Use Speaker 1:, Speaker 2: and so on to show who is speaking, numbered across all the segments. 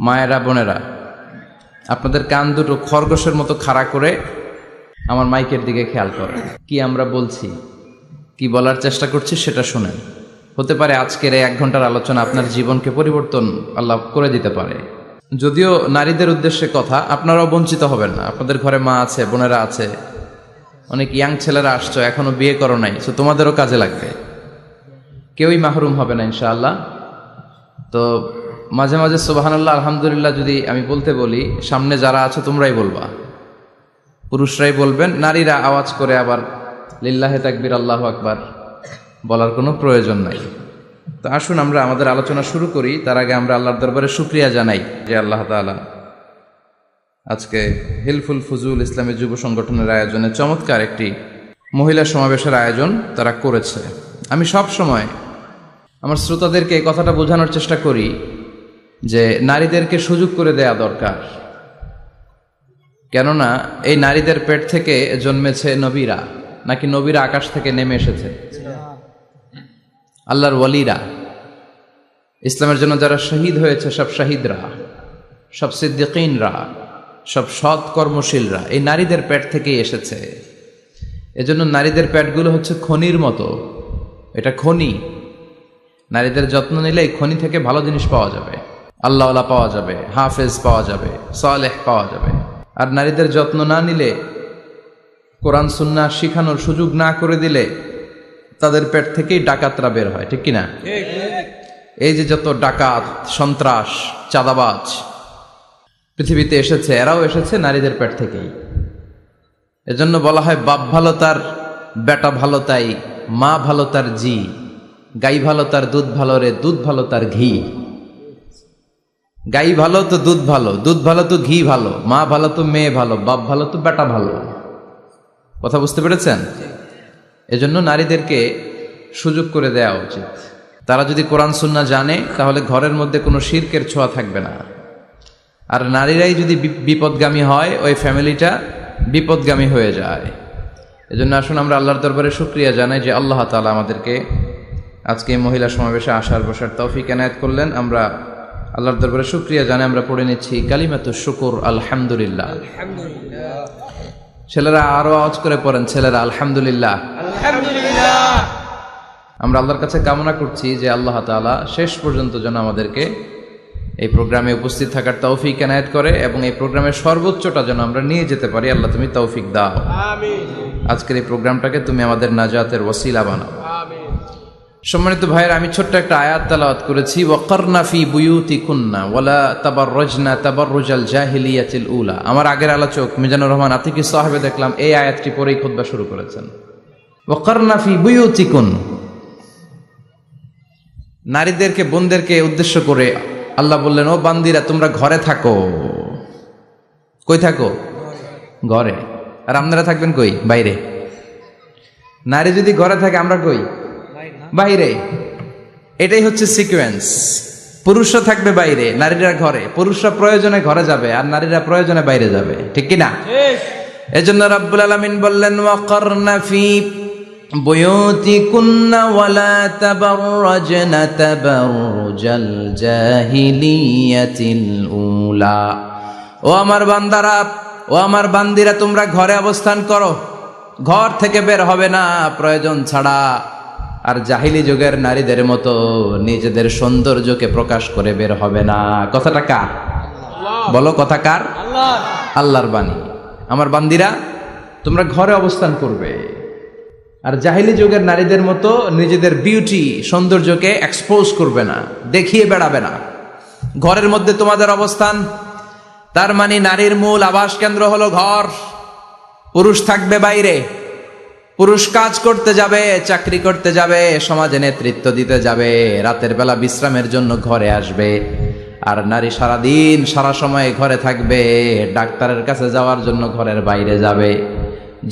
Speaker 1: মায়েরা, বোনেরা, আপনাদের কান দুটো খরগোশের মতো খাড়া করে আমার মাইকের দিকে খেয়াল করেন। কি আমরা বলছি, কি বলার চেষ্টা করছি সেটা শুনেন। হতে পারে আজকের এই 1 ঘন্টার আলোচনা আপনার জীবনকে পরিবর্তন আল্লাহ করে দিতে পারে। যদিও নারীদের উদ্দেশ্যে কথা, আপনারাও বঞ্চিত হবেন না। আপনাদের ঘরে মা আছে, বোনেরা আছে, অনেক ইয়াং ছেলেরা আসছো, এখনো বিয়ে করো নাই, তো তোমাদেরও কাজে লাগবে। কেউই মাহরুম হবে না ইনশাআল্লাহ। তো মাঝে মাঝে সুবহানাল্লাহ, আলহামদুলিল্লাহ যদি আমি বলতে বলি, সামনে যারা আছো তোমরাই বলবা, পুরুষরাই বলবেন, নারীরা আওয়াজ করে আবার লিল্লাহে তাকবীর, আল্লাহু আকবার বলার কোনো প্রয়োজন নাই। তো আসুন আমরা আমাদের আলোচনা শুরু করি। তার আগে আমরা আল্লাহর দরবারে শুকরিয়া জানাই যে আল্লাহ তাআলা আজকে হিলফুল ফুজুল ইসলামী যুব সংগঠনের আয়োজনে চমৎকার একটি মহিলা সমাবেশের আয়োজন তারা করেছে। আমি সব সময় আমার শ্রোতাদেরকে এই কথাটা বোঝানোর চেষ্টা করি যে নারীদেরকে সুযোগ করে দেয়া দরকার। কেননা এই নারীদের পেট থেকে জন্মেছে নবীরা, নাকি নবীরা আকাশ থেকে নেমে এসেছে? আল্লাহর ওয়ালিরা, ইসলামের জন্য যারা শহীদ হয়েছে, সব শহীদরা, সব সিদ্দিকিনরা, সব সৎ কর্মশীলরা এই নারীদের পেট থেকেই এসেছে। এজন্য নারীদের পেটগুলো হচ্ছে খনির মতো। এটা খনি। নারীদের যত্ন নিলে এই খনি থেকে ভালো জিনিস পাওয়া যাবে, আল্লাহওয়ালা পাওয়া যাবে, হাফেজ পাওয়া যাবে, সালেহ পাওয়া যাবে। আর নারীদের যত্ন না নিলে, কোরআন সুন্নাহ শিখানোর সুযোগ না করে দিলে তাদের পেট থেকেই ডাকাতরা বের হয়, ঠিক কিনা? এই যে যত ডাকাত, সন্ত্রাস, চাঁদাবাজ পৃথিবীতে এসেছে, এরাও এসেছে নারীদের পেট থেকেই। এজন্য বলা হয়, বাপ ভালো তার বেটা ভালো তাই, মা ভালো তার জি, গাই ভালো তার দুধ ভালো রে, দুধ ভালো তার ঘি। গাই ভালো তো দুধ ভালো, দুধ ভালো তো ঘি ভালো, মা ভালো তো মেয়ে ভালো, বাপ ভালো তো বেটা ভালো। কথা বুঝতে পেরেছেন? এজন্য নারীদেরকে সুযোগ করে দেওয়া উচিত। তারা যদি কোরআন সুন্নাহ জানে, তাহলে ঘরের মধ্যে কোনো শিরকের ছোঁয়া থাকবে না। আর নারীরাই যদি বিপদগামী হয়, ওই ফ্যামিলিটা বিপদগামী হয়ে যায়। এজন্য আসুন আমরা আল্লাহর দরবারে শুকরিয়া জানাই যে আল্লাহ তাআলা আমাদেরকে আজকে মহিলা সমাবেশে আসার বসার তৌফিক এনায়েত করলেন। আমরা আল্লাহর দরবারে শুকরিয়া জানাই। আমরা পড়ে নিচ্ছি কালিমাতুশ শুকর, আলহামদুলিল্লাহ। ছেলেরা আরো আওয়াজ করে পড়েন, ছেলেরা আলহামদুলিল্লাহ। আমরা আল্লাহর কাছে কামনা করছি যে আল্লাহ তাআলা শেষ পর্যন্ত যেন আমাদেরকে এই প্রোগ্রামে উপস্থিত থাকার তৌফিক এনায়েত করে এবং এই প্রোগ্রামের সর্বোচ্চটা যেন আমরা নিয়ে যেতে পারি। আল্লাহ তুমি তৌফিক দাও। আজকের এই প্রোগ্রামটাকে তুমি আমাদের নাজাতের ওসিলা বানাও। সম্মানিত ভাইয়ের, আমি ছোট্ট একটা আয়াত তেলাওয়াত করেছি, ওয়াকারনা ফি বুয়ুতিকুন্না ওয়ালা তাবাররাজনা তাবাররুজাল জাহিলিয়াতিল উলা। আমার আগের আলোচক মিজানুর রহমান আতিকি সাহেব দেখলাম এই আয়াতটি পরেই খুতবা শুরু করেছেন। ওয়াকারনা ফি বুয়ুতিকুন, নারীদেরকে, বোনদেরকে উদ্দেশ্য করে আল্লাহ বললেন, ও বান্দিরা তোমরা ঘরে থাকো। কই থাকো? ঘরে। আর আপনারা থাকবেন কই? বাইরে। নারী যদি ঘরে থাকে, আমরা কই? বাইরে। এটাই হচ্ছে সিকোয়েন্স। পুরুষরা থাকবে বাইরে, নারীরা ঘরে। পুরুষরা প্রয়োজনে ঘরে যাবে, আর নারীরা প্রয়োজনে বাইরে যাবে, ঠিক কিনা? এজন্য রাব্বুল আলামিন বললেন, ওয়াকারনা ফি বুয়ুতিকুন্না ওয়ালা তাবাররাজনা তাবাররুজাল জাহিলিয়াতিল উলা। ও আমার বান্দারা, ও আমার বান্দিরা, তোমরা ঘরে অবস্থান করো, ঘর থেকে বের হবে না প্রয়োজন ছাড়া। আর জাহিলি যুগের নারীদের মতো নিজেদের সৌন্দর্যকে প্রকাশ করে বের হবে না। কথাটা কার? বলো, কথা কার? আল্লাহর বাণী। আমার বান্দিরা তোমরা ঘরে অবস্থান করবে, আর জাহিলি যুগের নারীদের মতো নিজেদের বিউটি, সৌন্দর্যকে এক্সপোজ করবে না, দেখিয়ে বেড়াবে না। ঘরের মধ্যে তোমাদের অবস্থান। তার মানে নারীর মূল আবাস কেন্দ্র হলো ঘর। পুরুষ থাকবে বাইরে। পুরুষ কাজ করতে যাবে, চাকরি করতে যাবে, সমাজে নেতৃত্ব দিতে যাবে, রাতের বেলা বিশ্রামের জন্য ঘরে আসবে। আর নারী সারাদিন সারা সময় ঘরে থাকবে, ডাক্তারের কাছে যাওয়ার জন্য ঘরের বাইরে যাবে,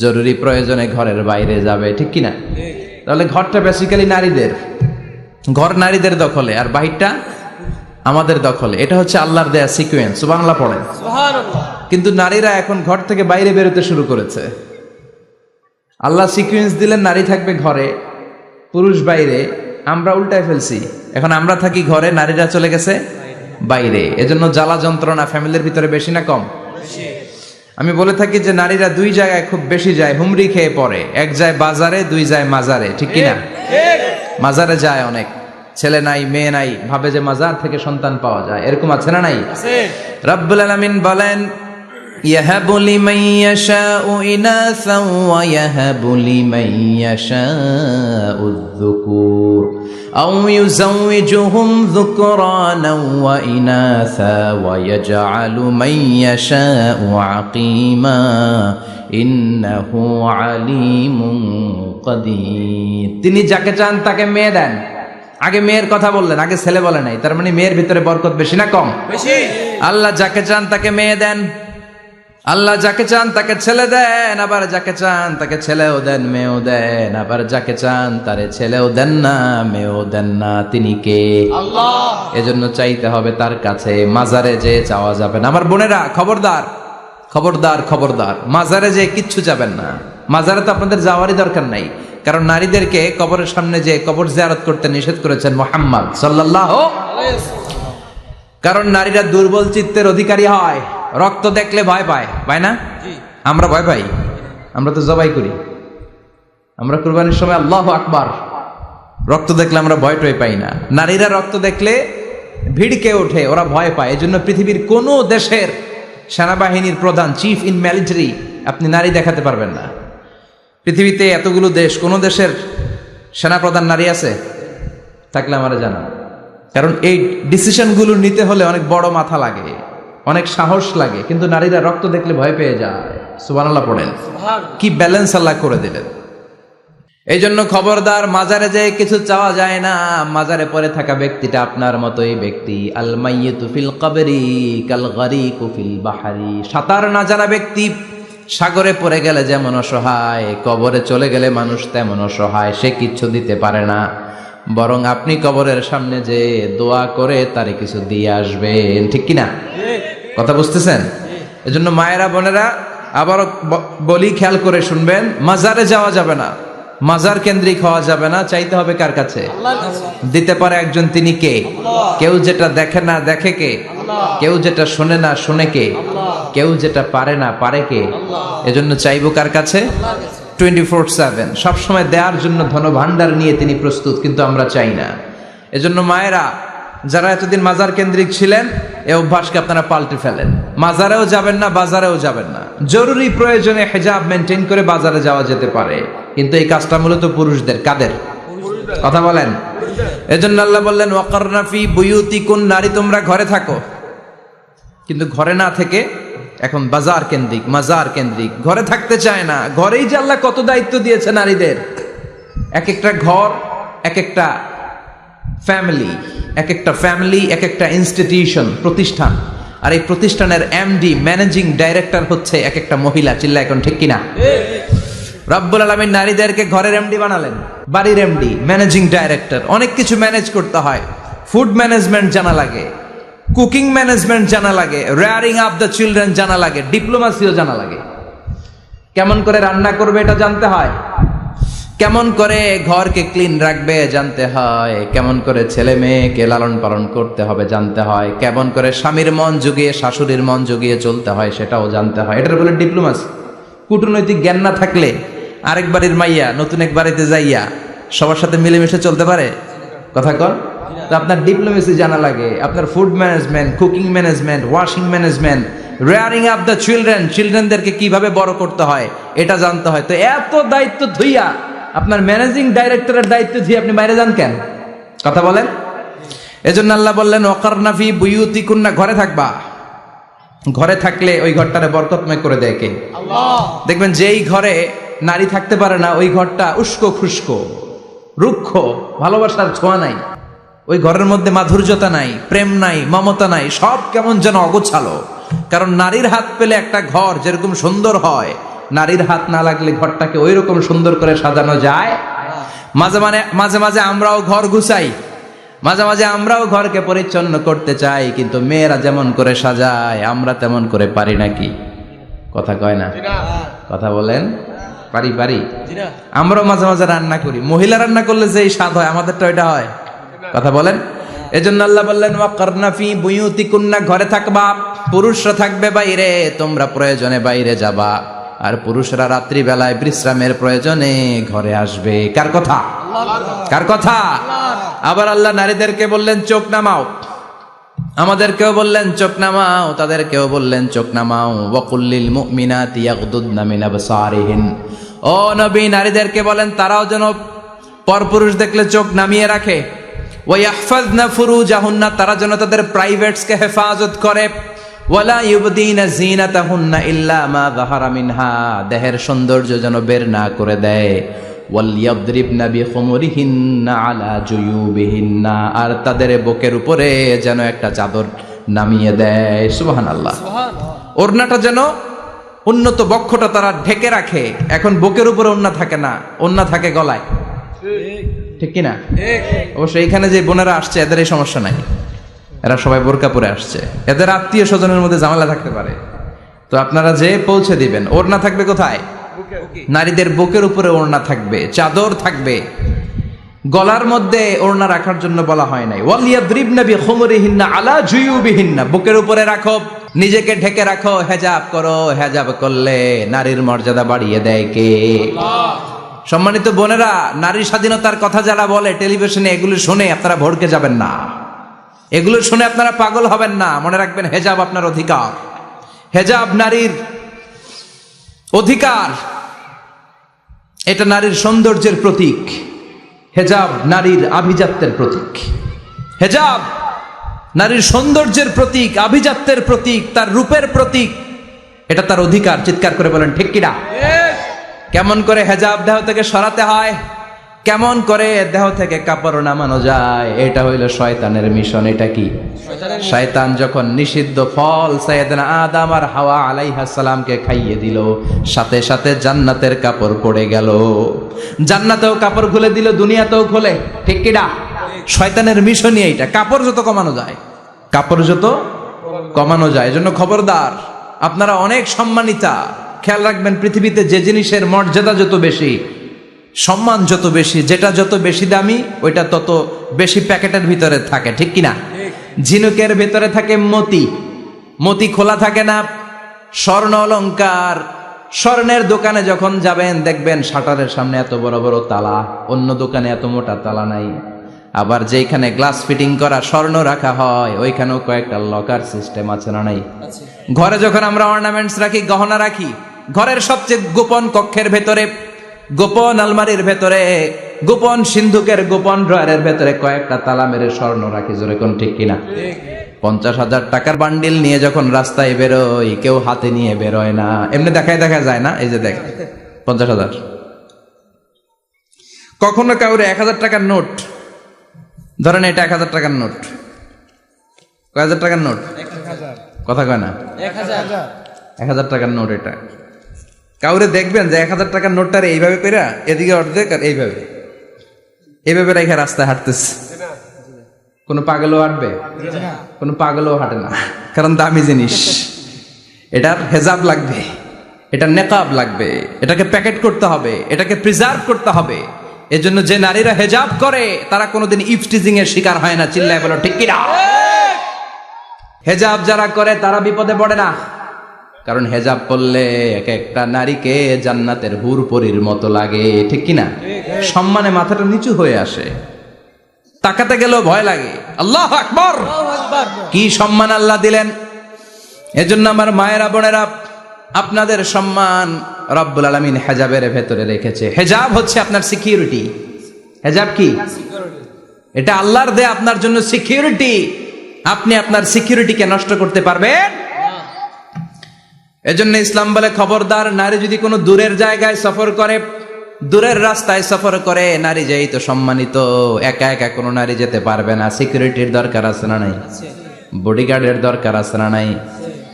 Speaker 1: জরুরি প্রয়োজনে ঘরের বাইরে যাবে, ঠিক কিনা? তাহলে ঘরটা বেসিক্যালি নারীদের। ঘর নারীদের দখলে, আর বাহিরটা আমাদের দখলে। এটা হচ্ছে আল্লাহর দেয়া সিকোয়েন্স। সুবহানাল্লাহ পড়েন। কিন্তু নারীরা এখন ঘর থেকে বাইরে বেরোতে শুরু করেছে। আল্লাহ সিকোয়েন্স দিলেন, নারী থাকবে ঘরে, পুরুষ বাইরে। আমরা উল্টায় ফেলছি। এখন আমরা থাকি ঘরে, নারীরা চলে গেছে বাইরে। এজন্য জ্বালা যন্ত্রণা ফ্যামিলির ভিতরে বেশি না কম? আমি বলে থাকি যে নারীরা দুই জায়গায় খুব বেশি যায়, হুমড়ি খেয়ে পড়ে। এক যায় বাজারে, দুই যায় মাজারে, ঠিক কিনা? মাজারে যায় অনেক, ছেলে নাই মেয়ে নাই, ভাবে যে মাজার থেকে সন্তান পাওয়া যায়, এরকম আছে না নাই? রব্বুল আলামিন বলেন ইয়াহাবু লিমান ইয়াশাউ ইনাসা ওয়া ইয়াহাবু লিমান ইয়াশাউ যুকুর আও ইউযাওয়িজুহুম যুকরানা ওয়া ইনাসা ওয়া ইয়াজআলু মান ইয়াশাউ আকিমা ইন্নাহু আলিমুন কাদির। তিনি যাকে চান তাকে মেয়ে দেন। আগে মেয়ের কথা বললেন, আগে ছেলে বলে নাই। তার মানে মেয়ের ভিতরে বরকত বেশি না কম? বেশি। আল্লাহ যাকে চান তাকে মেয়ে দেন, আল্লাহ যাকে চান তাকে ছেলে দেন, আবার যাকে চান তাকে ছেলেও দেন মেয়েও দেন, আবার যাকে চান তারে ছেলেও দেন না মেয়েও দেন না। তিনি কে? আল্লাহ। এজন্য চাইতে হবে তার কাছে, মাজারে যে চাওয়া যাবে না। আমার বোনেরা খবরদার খবরদার খবরদার, মাজারে যে কিচ্ছু যাবেন না। মাজারে তো আপনাদের যাওয়ারই দরকার নাই, কারণ নারীদেরকে কবরের সামনে যে কবর জিয়ারত করতে নিষেধ করেছেন মুহাম্মদ সাল্লাল্লাহু আলাইহি ওয়াসাল্লাম। কারণ নারীরা দুর্বল চিত্তের অধিকারী হয়, রক্ত দেখলে ভয় পায়, পায় না? আমরা ভয় পাই, আমরা তো জবাই করি, আমরা কুরবানির সময় আল্লাহু আকবার, রক্ত দেখলে আমরা ভয় টয় পাই না। নারীরা রক্ত দেখলে ভিড়কে ওঠে, ওরা ভয় পায়। এজন্য পৃথিবীর কোন দেশের সেনাবাহিনীর প্রধান, চিফ ইন মিলিটারি, আপনি নারী দেখাতে পারবেন না। পৃথিবীতে এতগুলো দেশ, কোন দেশের সেনাপ্রধান নারী আছে? থাকলে আমারে জানান। কারণ এই ডিসিশনগুলো নিতে হলে অনেক বড় মাথা লাগে, অনেক সাহস লাগে, কিন্তু নারীরা রক্ত দেখলে ভয় পেয়ে যায়। সুবহানাল্লাহ পড়েন, কি ব্যালেন্স আল্লাহ করে দিলেন। এই জন্য খবরদার, মাজারে যে কিছু চাওয়া যায় না। মাজারে পড়ে থাকা ব্যক্তিটা আপনার মতোই ব্যক্তি। আল মাইয়িতু ফিল কবরি কাল গারিকু ফিল বাহরি। সাঁতার না জানা ব্যক্তি সাগরে পড়ে গেলে যেমন অসহায়, কবরে চলে গেলে মানুষ তেমন অসহায়, সে কিচ্ছু দিতে পারে না। বরং আপনি কবরের সামনে যে দোয়া করে তারে কিছু দিয়ে আসবেন, ঠিক কিনা? কথা বুঝতেছেন? এজন্য মায়েরা বোনেরা আবারও বলি, খেয়াল করে শুনবেন, মাজারে যাওয়া যাবে না, মাজার কেন্দ্রিক হওয়া যাবে না। চাইতে হবে কার কাছে? দিতে পারে একজন, তিনি কে? কেউ যেটা দেখে না দেখে কে? কেউ যেটা শোনে না শোনে কে? কেউ যেটা পারে না পারে কে? এজন্য চাইবো কার কাছে? 24/7 সবসময় দেওয়ার জন্য ধন ভান্ডার নিয়ে তিনি প্রস্তুত, কিন্তু আমরা চাই না। এজন্য মায়েরা যারা এতদিন মাজার কেন্দ্রিক ছিলেন, এই অভ্যাসকে আপনারা পাল্টে ফেলেন। মাজারেও যাবেন না, বাজারেও যাবেন না। জরুরি প্রয়োজনে হিজাব মেনটেন করে বাজারে যাওয়া যেতে পারে, কিন্তু এই কাজটা মূলত পুরুষদের। কাদের কথা বলেন? এজন্য আল্লাহ বললেন ওয়াকারনা ফি বুয়ুতিকুন, নারী তোমরা ঘরে থাকো। কিন্তু ঘরে না থেকে এখন বাজার কেন্দ্রিক, মাজার কেন্দ্রিক, ঘরে থাকতে চায় না। ঘরেই যে আল্লাহ কত দায়িত্ব দিয়েছে নারীদের। এক একটা ঘর এক একটা ফ্যামিলি, এক একটা ফ্যামিলি এক একটা ইনস্টিটিউশন, প্রতিষ্ঠান। আর এই প্রতিষ্ঠানের এমডি, ম্যানেজিং ডাইরেক্টর হচ্ছে এক একটা মহিলা। চিল্লা এখন ঠিক কিনা? রব্বুল আলামিন নারীদেরকে ঘরের এমডি বানালেন, বাড়ির এমডি, ম্যানেজিং ডাইরেক্টর। অনেক কিছু ম্যানেজ করতে হয়। ফুড ম্যানেজমেন্ট জানা লাগে, কুকিং ম্যানেজমেন্ট জানা লাগে, রেয়ারিং আপ দ্য চিলড্রেন জানা লাগে, ডিপ্লোমাসিও জানা লাগে। কেমন করে রান্না করবে এটা জানতে হয়, কেমন করে ঘরকে ক্লিন রাখবে জানতে হয়, কেমন করে ছেলে মেয়েকে লালন পালন করতে হবে জানতে হয়, কেমন করে স্বামীর মন জুগিয়ে শাশুড়ির মন জুগিয়ে চলতে হয় সেটাও জানতে হয়। এটার বলে ডিপ্লোমাসি। কূটনৈতিক জ্ঞান না থাকলে আরেক বাড়ির মাইয়া নতুন এক বাড়িতে যাইয়া সবার সাথে মিলেমিশে চলতে পারে? কথা কর। তো আপনার ডিপ্লোমেসি জানা লাগে, আপনার food management, cooking management, washing management, rearing up the children, চিলড্রেনদেরকে কিভাবে বড় করতে হয় এটা জানতে হয়। তো এত দায়িত্ব ধুইয়া আপনার ম্যানেজিং ডাইরেক্টরের দায়িত্ব দিয়ে আপনি বাইরে যান কেন? কথা বলেন। এজন্য আল্লাহ বললেন ওয়াকারনা ফি বুয়ুতিকুন্না, ঘরে থাকবা। ঘরে থাকলে ওই ঘরটারে বরকতময় করে দেয় কে? আল্লাহ। দেখবেন যেই ঘরে নারী থাকতে পারে না, ওই ঘরটা উস্কো খুস্কো, রুক্ষ, ভালোবাসার ছোঁয়া নাই। ওই ঘরের মধ্যে মাধুর্যতা নাই, প্রেম নাই, মমতা নাই, সব কেমন যেন অগোছালো। কারণ নারীর হাত পেলে একটা ঘর যেরকম সুন্দর হয়, নারীর হাত না লাগলে ঘরটাকে ওই রকম সুন্দর করে সাজানো যায়। মাঝে মাঝে আমরাও ঘর গুছাই, মাঝে মাঝে আমরাও ঘরকে পরিচ্ছন্ন করতে চাই, কিন্তু মেয়েরা যেমন করে সাজায় আমরা তেমন করে পারি নাকি? কথা কয় না? কথা বলেন। পারি পারি। আমরাও মাঝে মাঝে রান্না করি, মহিলা রান্না করলে যেই স্বাদ হয় আমাদেরটা ওইটা হয়। কথা বলেন। এজন্য আল্লাহ বললেন ওয়াকারনা ফি বুয়ুতিকুন্না, ঘরে থাকবা, পুরুষরা থাকবে বাইরে, তোমরা প্রয়োজনে বাইরে যাবা, আর পুরুষরা রাত্রি বেলায় বিশ্রামের প্রয়োজনে ঘরে আসবে। কার কথা? কার কথা? আবার আল্লাহ নারীদেরকে বললেন চোখ নামাও, আমাদেরকেও বললেন চোখ নামাও, তাদেরকেও বললেন চোখ নামাও। ওয়াকুল্লিল মুমিনাতি ইয়াগদুদনা মিন আবসারিহিন, ও নবী নারীদেরকে বলেন তারাও যেন পরপুরুষ দেখলে চোখ নামিয়ে রাখে। ওয়া ইয়াহফাজনা ফুরুজাহুন্না, তারা যেন তাদের প্রাইভেটসকে হেফাজত করে। ওয়ালা ইউবদিনা জিনাতাহুন্না ইল্লা মা যাহারা মিনহা, দেহের সৌন্দর্য যেন বের না করে দেয়। ওয়ালিয়াদরিবনা বিখুমুরিহিন্না আলা জুয়ুবিহিন্না, আর তাদের বুকের উপরে যেন একটা চাদর নামিয়ে দেয়। সুবহানাল্লাহ। ওড়নাটা যেন উন্নত বক্ষটা তারা ঢেকে রাখে। এখন বুকের উপরে ওড়না থাকে না, ওড়না থাকে গলায়, ঠিক কিনা? অবশ্য এইখানে যে বোনেরা আসছে এদের এই সমস্যা নাই, এরা সবাই বোরকা পরে আসছে, এদের আত্মীয় স্বজনের মধ্যে ঝামেলা থাকতে পারে। তো আপনারা যে পৌঁছে দিবেন, ওড়না থাকবে কোথায়? নারীদের বুকের উপরে ওড়না থাকবে, চাদর থাকবে, গলার মধ্যে ওড়না রাখার জন্য বলা হয় নাই। ওয়ালিয়াদরিবনা বিখুমুরিহিন্না আলা জুয়ুবিহিন্না, বুকের উপরে রাখো, নিজেকে ঢেকে রাখো, হেজাব করো। হেজাব করলে নারীর মর্যাদা বাড়িয়ে দেয় কে? সম্মানিত বোনেরা, নারী স্বাধীনতার কথা যারা বলে টেলিভিশনে, এগুলো শুনে আপনারা ভড়কে যাবেন না, এগুলো শুনে আপনারা পাগল হবেন না। মনে রাখবেন হেজাব আপনার অধিকার, হেজাব নারীর অধিকার, এটা নারীর সৌন্দর্যের প্রতীক, হেজাব নারীর আভিজাত্যের প্রতীক, হেজাব নারীর সৌন্দর্যের প্রতীক, আভিজাত্যের প্রতীক, তার রূপের প্রতীক, এটা তার অধিকার। চিৎকার করে বলেন ঠিক কিনা? কেমন করে হেজাব দেহ থেকে সরাতে হয়, কেমন করে দেহ থেকে কাপড় নামানো যায়, এটা হইল শয়তানের মিশন। এটা কি? শয়তান যখন নিষিদ্ধ ফল সাইয়েদনা আদম আর হাওয়া আলাইহিস সালামকে খাইয়ে দিল, সাথে সাথে জান্নাতের কাপড় পড়ে গেল। জান্নাতেও কাপড় খুলে দিল, দুনিয়াতেও খুলে, ঠিক কিনা? শয়তানের মিশনই এইটা, কাপড় যত কমানো যায়, কাপড় যত কমানো যায়। এজন্য খবরদার, আপনারা অনেক সম্মানিতা, খেয়াল রাখবেন পৃথিবীতে যে জিনিসের মর্যাদা যত বেশি, সম্মান যত বেশি, যেটা যত বেশি দামি, ওইটা তত বেশি প্যাকেটের ভিতরে থাকে, ঠিক কিনা? ঝিনুকের ভিতরে থাকে মতি, মতি খোলা থাকে না। স্বর্ণ অলংকার, স্বর্ণের দোকানে যখন যাবেন দেখবেন শাটারের সামনে এত বড় বড় তালা, অন্য দোকানে এত মোটা তালা নাই। আবার যেখানে গ্লাস ফিটিং করা স্বর্ণ রাখা হয়, ওইখানেও কয়েকটা লকার সিস্টেম আছে না নাই? ঘরে যখন আমরা অর্নামেন্টস রাখি, গহনা রাখি, ঘরের সবচেয়ে গোপন কক্ষের ভেতরে, গোপন আলমারির ভেতরে, গোপন সিন্ধুকের গোপন ড্রয়ারের ভেতরে কয়েকটা তালা মেরে স্বর্ণ রাখি। জোরে কোন ঠিক কিনা? 50,000 টাকার বান্ডিল নিয়ে যখন রাস্তায় বেরোই, কেউ হাতে নিয়ে বেরোয় না, এমনি দেখায় দেখা যায় না। এই যে দেখ 50,000, কখনো কাউরে 1000 টাকার নোট ধরেন, এটা 1000 টাকার নোট, কয় হাজার টাকার নোট? কথা কয় না, 1000 টাকার নোট। এটা কাউরে দেখবেন যে 1000 টাকার নোটটারে এইভাবে কইরা এদিকে অর্ধেক আর এইভাবে এইভাবে রেখে রাস্তায় হাঁটতেছে। কোনো পাগলও হাঁটবে? কোনো পাগলও হাঁটে না, কারণ দামি জিনিস। এটার হেজাব লাগবে, এটার নেকাব লাগবে, এটাকে প্যাকেট করতে হবে, এটাকে প্রিজার্ভ করতে হবে। এজন্য যে নারীরা হেজাব করে তারা কোনোদিন ইফটিজিং এর শিকার হয় না। চিল্লায় বলো ঠিক কিনা? হেজাব যারা করে তারা বিপদে পড়ে না, কারণ হেজাব করলে এক একটা নারীকে জান্নাতের হুর পরীর মতো লাগে, ঠিক কিনা? সম্মানে মাথাটা নিচু হয়ে আসে, তাকাতে গেলেও ভয় লাগে। আল্লাহু আকবার, কি সম্মান আল্লাহ দিলেন! এজন্য আমার মায়েরা বোনেরা, আপনাদের সম্মান রব্বুল আলামিন হেজাবের ভেতরে রেখেছে। হেজাব হচ্ছে আপনার সিকিউরিটি। হেজাব কি? এটা আল্লাহর দেয়া আপনার জন্য সিকিউরিটি। আপনি আপনার সিকিউরিটিকে নষ্ট করতে পারবেন? এজন্য ইসলাম বলে খবরদার, নারী যদি কোনো দূরের জায়গায় সফর করে, দূরের রাস্তায় সফর করে, নারী যেই তো সম্মানিত, একা একা কোনো নারী যেতে পারবে না। সিকিউরিটির দরকার আছে না নাই? বডিগার্ডের দরকার আছে না নাই?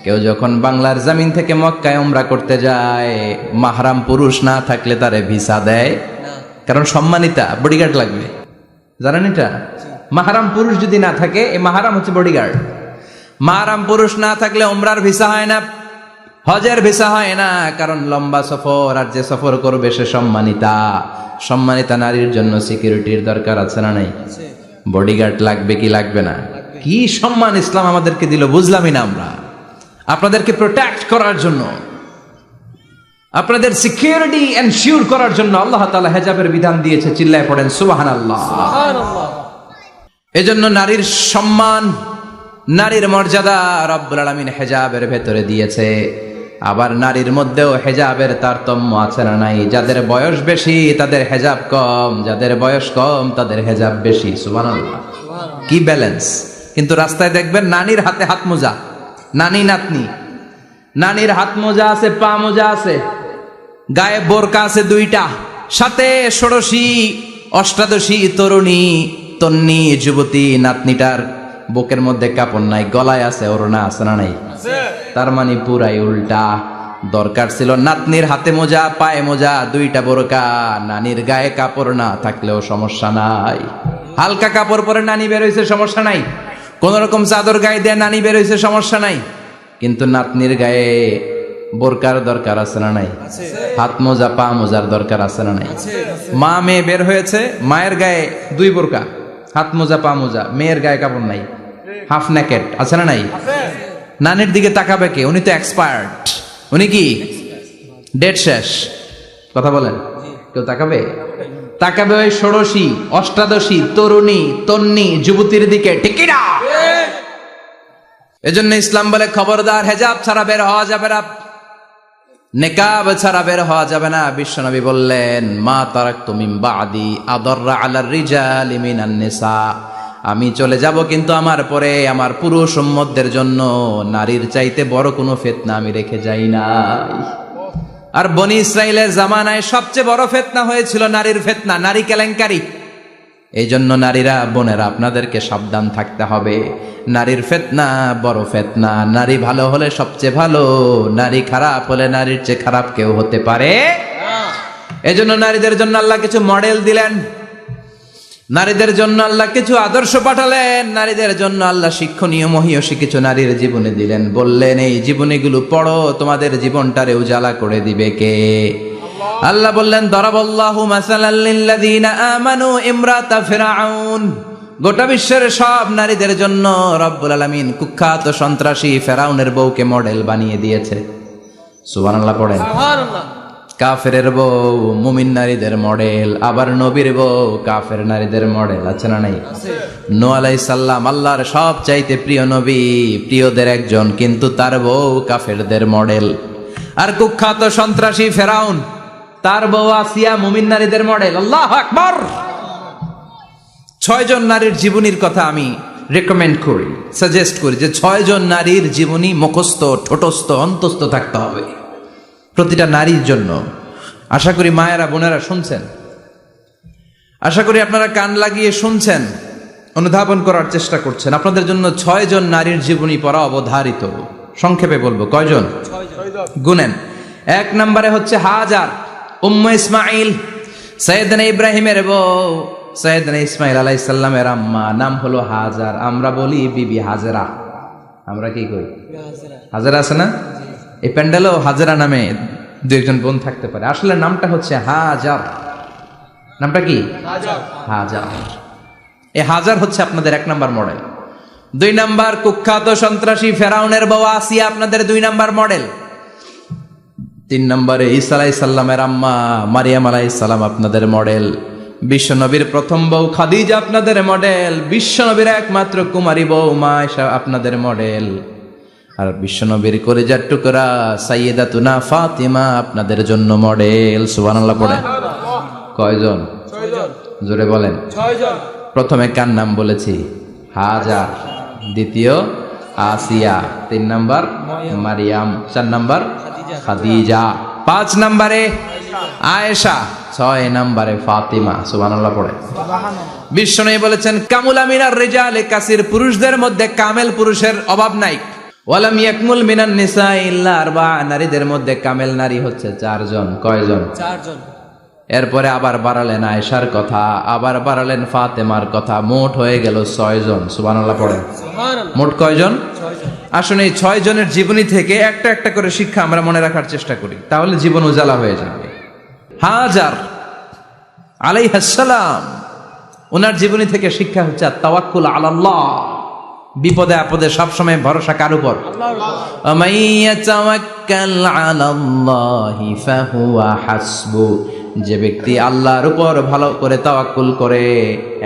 Speaker 1: কেউ যখন বাংলার জমিন থেকে মক্কায় উমরা করতে যায়, মাহরাম পুরুষ না থাকলে তারে ভিসা দেয়, কারণ সম্মানিতা, বডিগার্ড লাগবে। জানেন এটা? মাহরাম পুরুষ যদি না থাকে, এই মাহরাম হচ্ছে বডিগার্ড। মাহরাম পুরুষ না থাকলে উমরার ভিসা হয় না, হজের ভিসা হয় না, কারণ লম্বা সফর, আর যে সফর করবে সে সম্মানিতা। সম্মানিতা নারীর জন্য সিকিউরিটির দরকার আছে না নাই? বডিগার্ড লাগবে কি লাগবে না? কি সম্মান ইসলাম আমাদেরকে দিল বুঝলামই না আমরা। আপনাদেরকে প্রোটেক্ট করার জন্য, আপনাদের সিকিউরিটি এনশিওর করার জন্য আল্লাহ তাআলা হিজাবের বিধান দিয়েছে। চিল্লায় পড়েন সুবহানাল্লাহ। এজন্য নারীর সম্মান, নারীর মর্যাদা রব্বুল আলামিন হিজাবের ভেতরে দিয়েছে। আবার নারীর মধ্যেও হিজাবের তারতম্য আছে না নাই? যাদের বয়স বেশি তাদের হিজাব কম, যাদের বয়স কম তাদের হিজাব বেশি। সুবহানাল্লাহ, কি ব্যালেন্স! কিন্তু রাস্তায় দেখবেন নানির হাতে হাত মোজা, নানি নাতনি, নানির হাত মোজা আছে, পা মোজা আছে, গায়ে বোরকা আছে দুইটা, সাথে ষোড়শী অষ্টাদশী তরুণী তন্নি যুবতী নাতনিটার বুকের মধ্যে কাপড় নাই, গলায় আছে ওড়না, আছে না নাই? তার মানে পুরাই উল্টা। দরকার ছিল নাতনির হাতে মোজা, পায়ে মোজা, দুইটা বোরকা। নানির গায়ে কাপড় না থাকলেও সমস্যা নাই, হালকা কাপড় পরে নানি বের হইছে, সমস্যা নাই। কোন রকম চাদর গায়ে দিয়ে নানি বের হইছে, সমস্যা নাই। কিন্তু নাতনির গায়ে বোরকার দরকার আছে না নাই? হাত মোজা, পা মোজার দরকার আছে না নাই? মা মেয়ে বের হয়েছে, মায়ের গায়ে দুই বোরকা, হাত মোজা, পা মোজা, মেয়ের গায়ে কাপড় নাই, হাফ নেকেট, আছে না নাই? নানির দিকে তাকাবে কে? উনি তো এক্সপায়ার্ড, উনি কি ডেট শেষ। কথা বলেন, কেউ তাকাবে? তাকাবে ওই ষোড়শী অষ্টাদশী তরুণী তন্নি যুবতীর দিকে, ঠিক কি না? এজন্য ইসলাম বলে খবরদার, হেজাব ছাড়া বের হওয়া যাবে না, নেকাব ছাড়া বের হওয়া যাবে না। বিশ্বনবী বললেন, মা তারাকতু মিন বাদি আদাররা আলার রিজালি মিনান নিসা, আমি চলে যাব কিন্তু আমার পরে আমার পুরুষ উম্মতদের জন্য নারীর চাইতে বড় কোনো ফিতনা আমি রেখে যাই নাই। আর বনি ইসরাইলের জামানায় সবচেয়ে বড় ফিতনা হয়েছিল নারীর ফিতনা, নারী কেলেঙ্কারি। এই জন্য নারীরা, বোনেরা, আপনাদেরকে সাবধান থাকতে হবে। নারীর ফিতনা বড় ফিতনা। নারী ভালো হলে সবচেয়ে ভালো, নারী খারাপ হলে নারীর চেয়ে খারাপ কেউ হতে পারে। এজন্য নারীদের জন্য আল্লাহ কিছু মডেল দিলেন, নারীদের জন্য আল্লাহ কিছু আদর্শ পাঠালেন, নারীদের জন্য আল্লাহ শিক্ষণীয় মহীয়সী কিছু নারীর জীবনে দিলেন। বললেন, এই জীবনীগুলো পড়ো, তোমাদের জীবনটারে উজালা করে দিবে কে? আল্লাহ বললেন, দরাবাল্লাহু মাসালাল লিল্লাযীনা আমানু ইমরাতা ফিরআউন। গোটা বিশ্বের সব নারীদের জন্য রব্বুল আলামিন কুখ্যাত সন্ত্রাসী ফেরাউনের বউকে মডেল বানিয়ে দিয়েছে। সুবহানাল্লাহ পড়েন। সুবহানাল্লাহ। কাফেরের বউ মুমিন নারীদের মডেল, আবার নবীর বউ কাফের নারীদের মডেল, আছে না নাই? নূহ আলাইহিস সালাম আল্লাহর সব চাইতে প্রিয় নবী, প্রিয়দের একজন, কিন্তু তার বউ কাফেরদের মডেল। আর কুখ্যাত সন্ত্রাসী ফেরাউন, তার বউ আসিয়া মুমিন নারীদের মডেল। আল্লাহু আকবার। 6 জন নারীর জীবনীর কথা আমি রেকমেন্ড করি, সাজেস্ট করি যে 6 জন নারীর জীবনী মুখস্থ, ঠোঁটস্থ, অন্তস্থ থাকতে হবে প্রতিটা নারীর জন্য। আশা করি মায়েরা, বোনেরা শুনছেন, আশা করি আপনারা কান লাগিয়ে শুনছেন, অনুধাবন করার চেষ্টা করছেন। আপনাদের জন্য 6 জন নারীর জীবনী পড়া অবধারিত। সংক্ষেপে বলবো, কয়জন? 6 জন। গুনেন। 1 নম্বরে হচ্ছে হাজার, উম্মে ইসমাইল, সাইয়েদনা ইব্রাহিমের বউ, সাইয়েদনা ইসমাইল আলাইহিস সালামের আম্মা, নাম হলো হাজার। আমরা বলি বিবি হাজেরা, আমরা কি কই? হাজেরা আছে না? এই প্যান্ডেলেও হাজেরা নামে 2-1 বোন থাকতে পারে। আসলে নামটা হচ্ছে হাজার। নামটা কি? হাজার। এই হাজার হচ্ছে আপনাদের 1 নাম্বার মডেল। 2 নাম্বার, কুখ্যাত সন্ত্রাসী ফেরাউনের বউ আসিয়া আপনাদের 2 নাম্বার মডেল। 3 নম্বরে ঈসা আলাইহিস সালামের আম্মা মারিয়াম আলাইহিস সালাম আপনাদের মডেল। বিশ্বনবীর প্রথম বউ খাদিজা আপনাদের মডেল। বিশ্বনবীর একমাত্র কুমারী বউ মা আয়েশা আপনাদের মডেল। আর বিশ্বনবীর কলিজার টুকরা সাইয়্যিদাতুনা ফাতিমা আপনাদের জন্য মডেল। সুবহানাল্লাহ পড়েন। কয়জন? 6 জন। জোরে বলেন। 6 জন। প্রথমে কার নাম বলেছি? হাজার। দ্বিতীয় আসিয়া। 3 নাম্বার মারিয়াম। 4 নাম্বার খাদিজা। 5 নম্বরে আয়েশা। 6 নম্বরে ফাতিমা। সুবহানাল্লাহ পড়েন। বিশ্বনবী বলেছেন, কামুলা মিনার রিজালি কাসির, পুরুষদের মধ্যে কামেল পুরুষের অভাব নাই। ওয়ালাম ইয়াকমুল মিনান নিসা ইল্লা 4, নারীদের মধ্যে কামেল নারী হচ্ছে 4 জন। কয়জন? 4 জন। এরপরে আবার বাড়ালেন আয়েশার কথা, আবার বাড়ালেন ফাতেমার কথা, মোট হয়ে গেল 6 জন। সুবহানাল্লাহ পড়েন। মোট কয়জন? 6 জন। আসুন এই 6 জনের জীবনী থেকে একটা একটা করে শিক্ষা আমরা মনে রাখার চেষ্টা করি, তাহলে জীবন উজালা হয়ে যাবে। হাজার আলাইহিস সালাম ওনার জীবনী থেকে শিক্ষা হচ্ছে তাওয়াক্কুল আলাল্লাহ, বিপদে আপদে সবসময় ভরসা কার উপর? যে ব্যক্তি আল্লাহর উপর ভালো করে তাওয়াক্কুল করে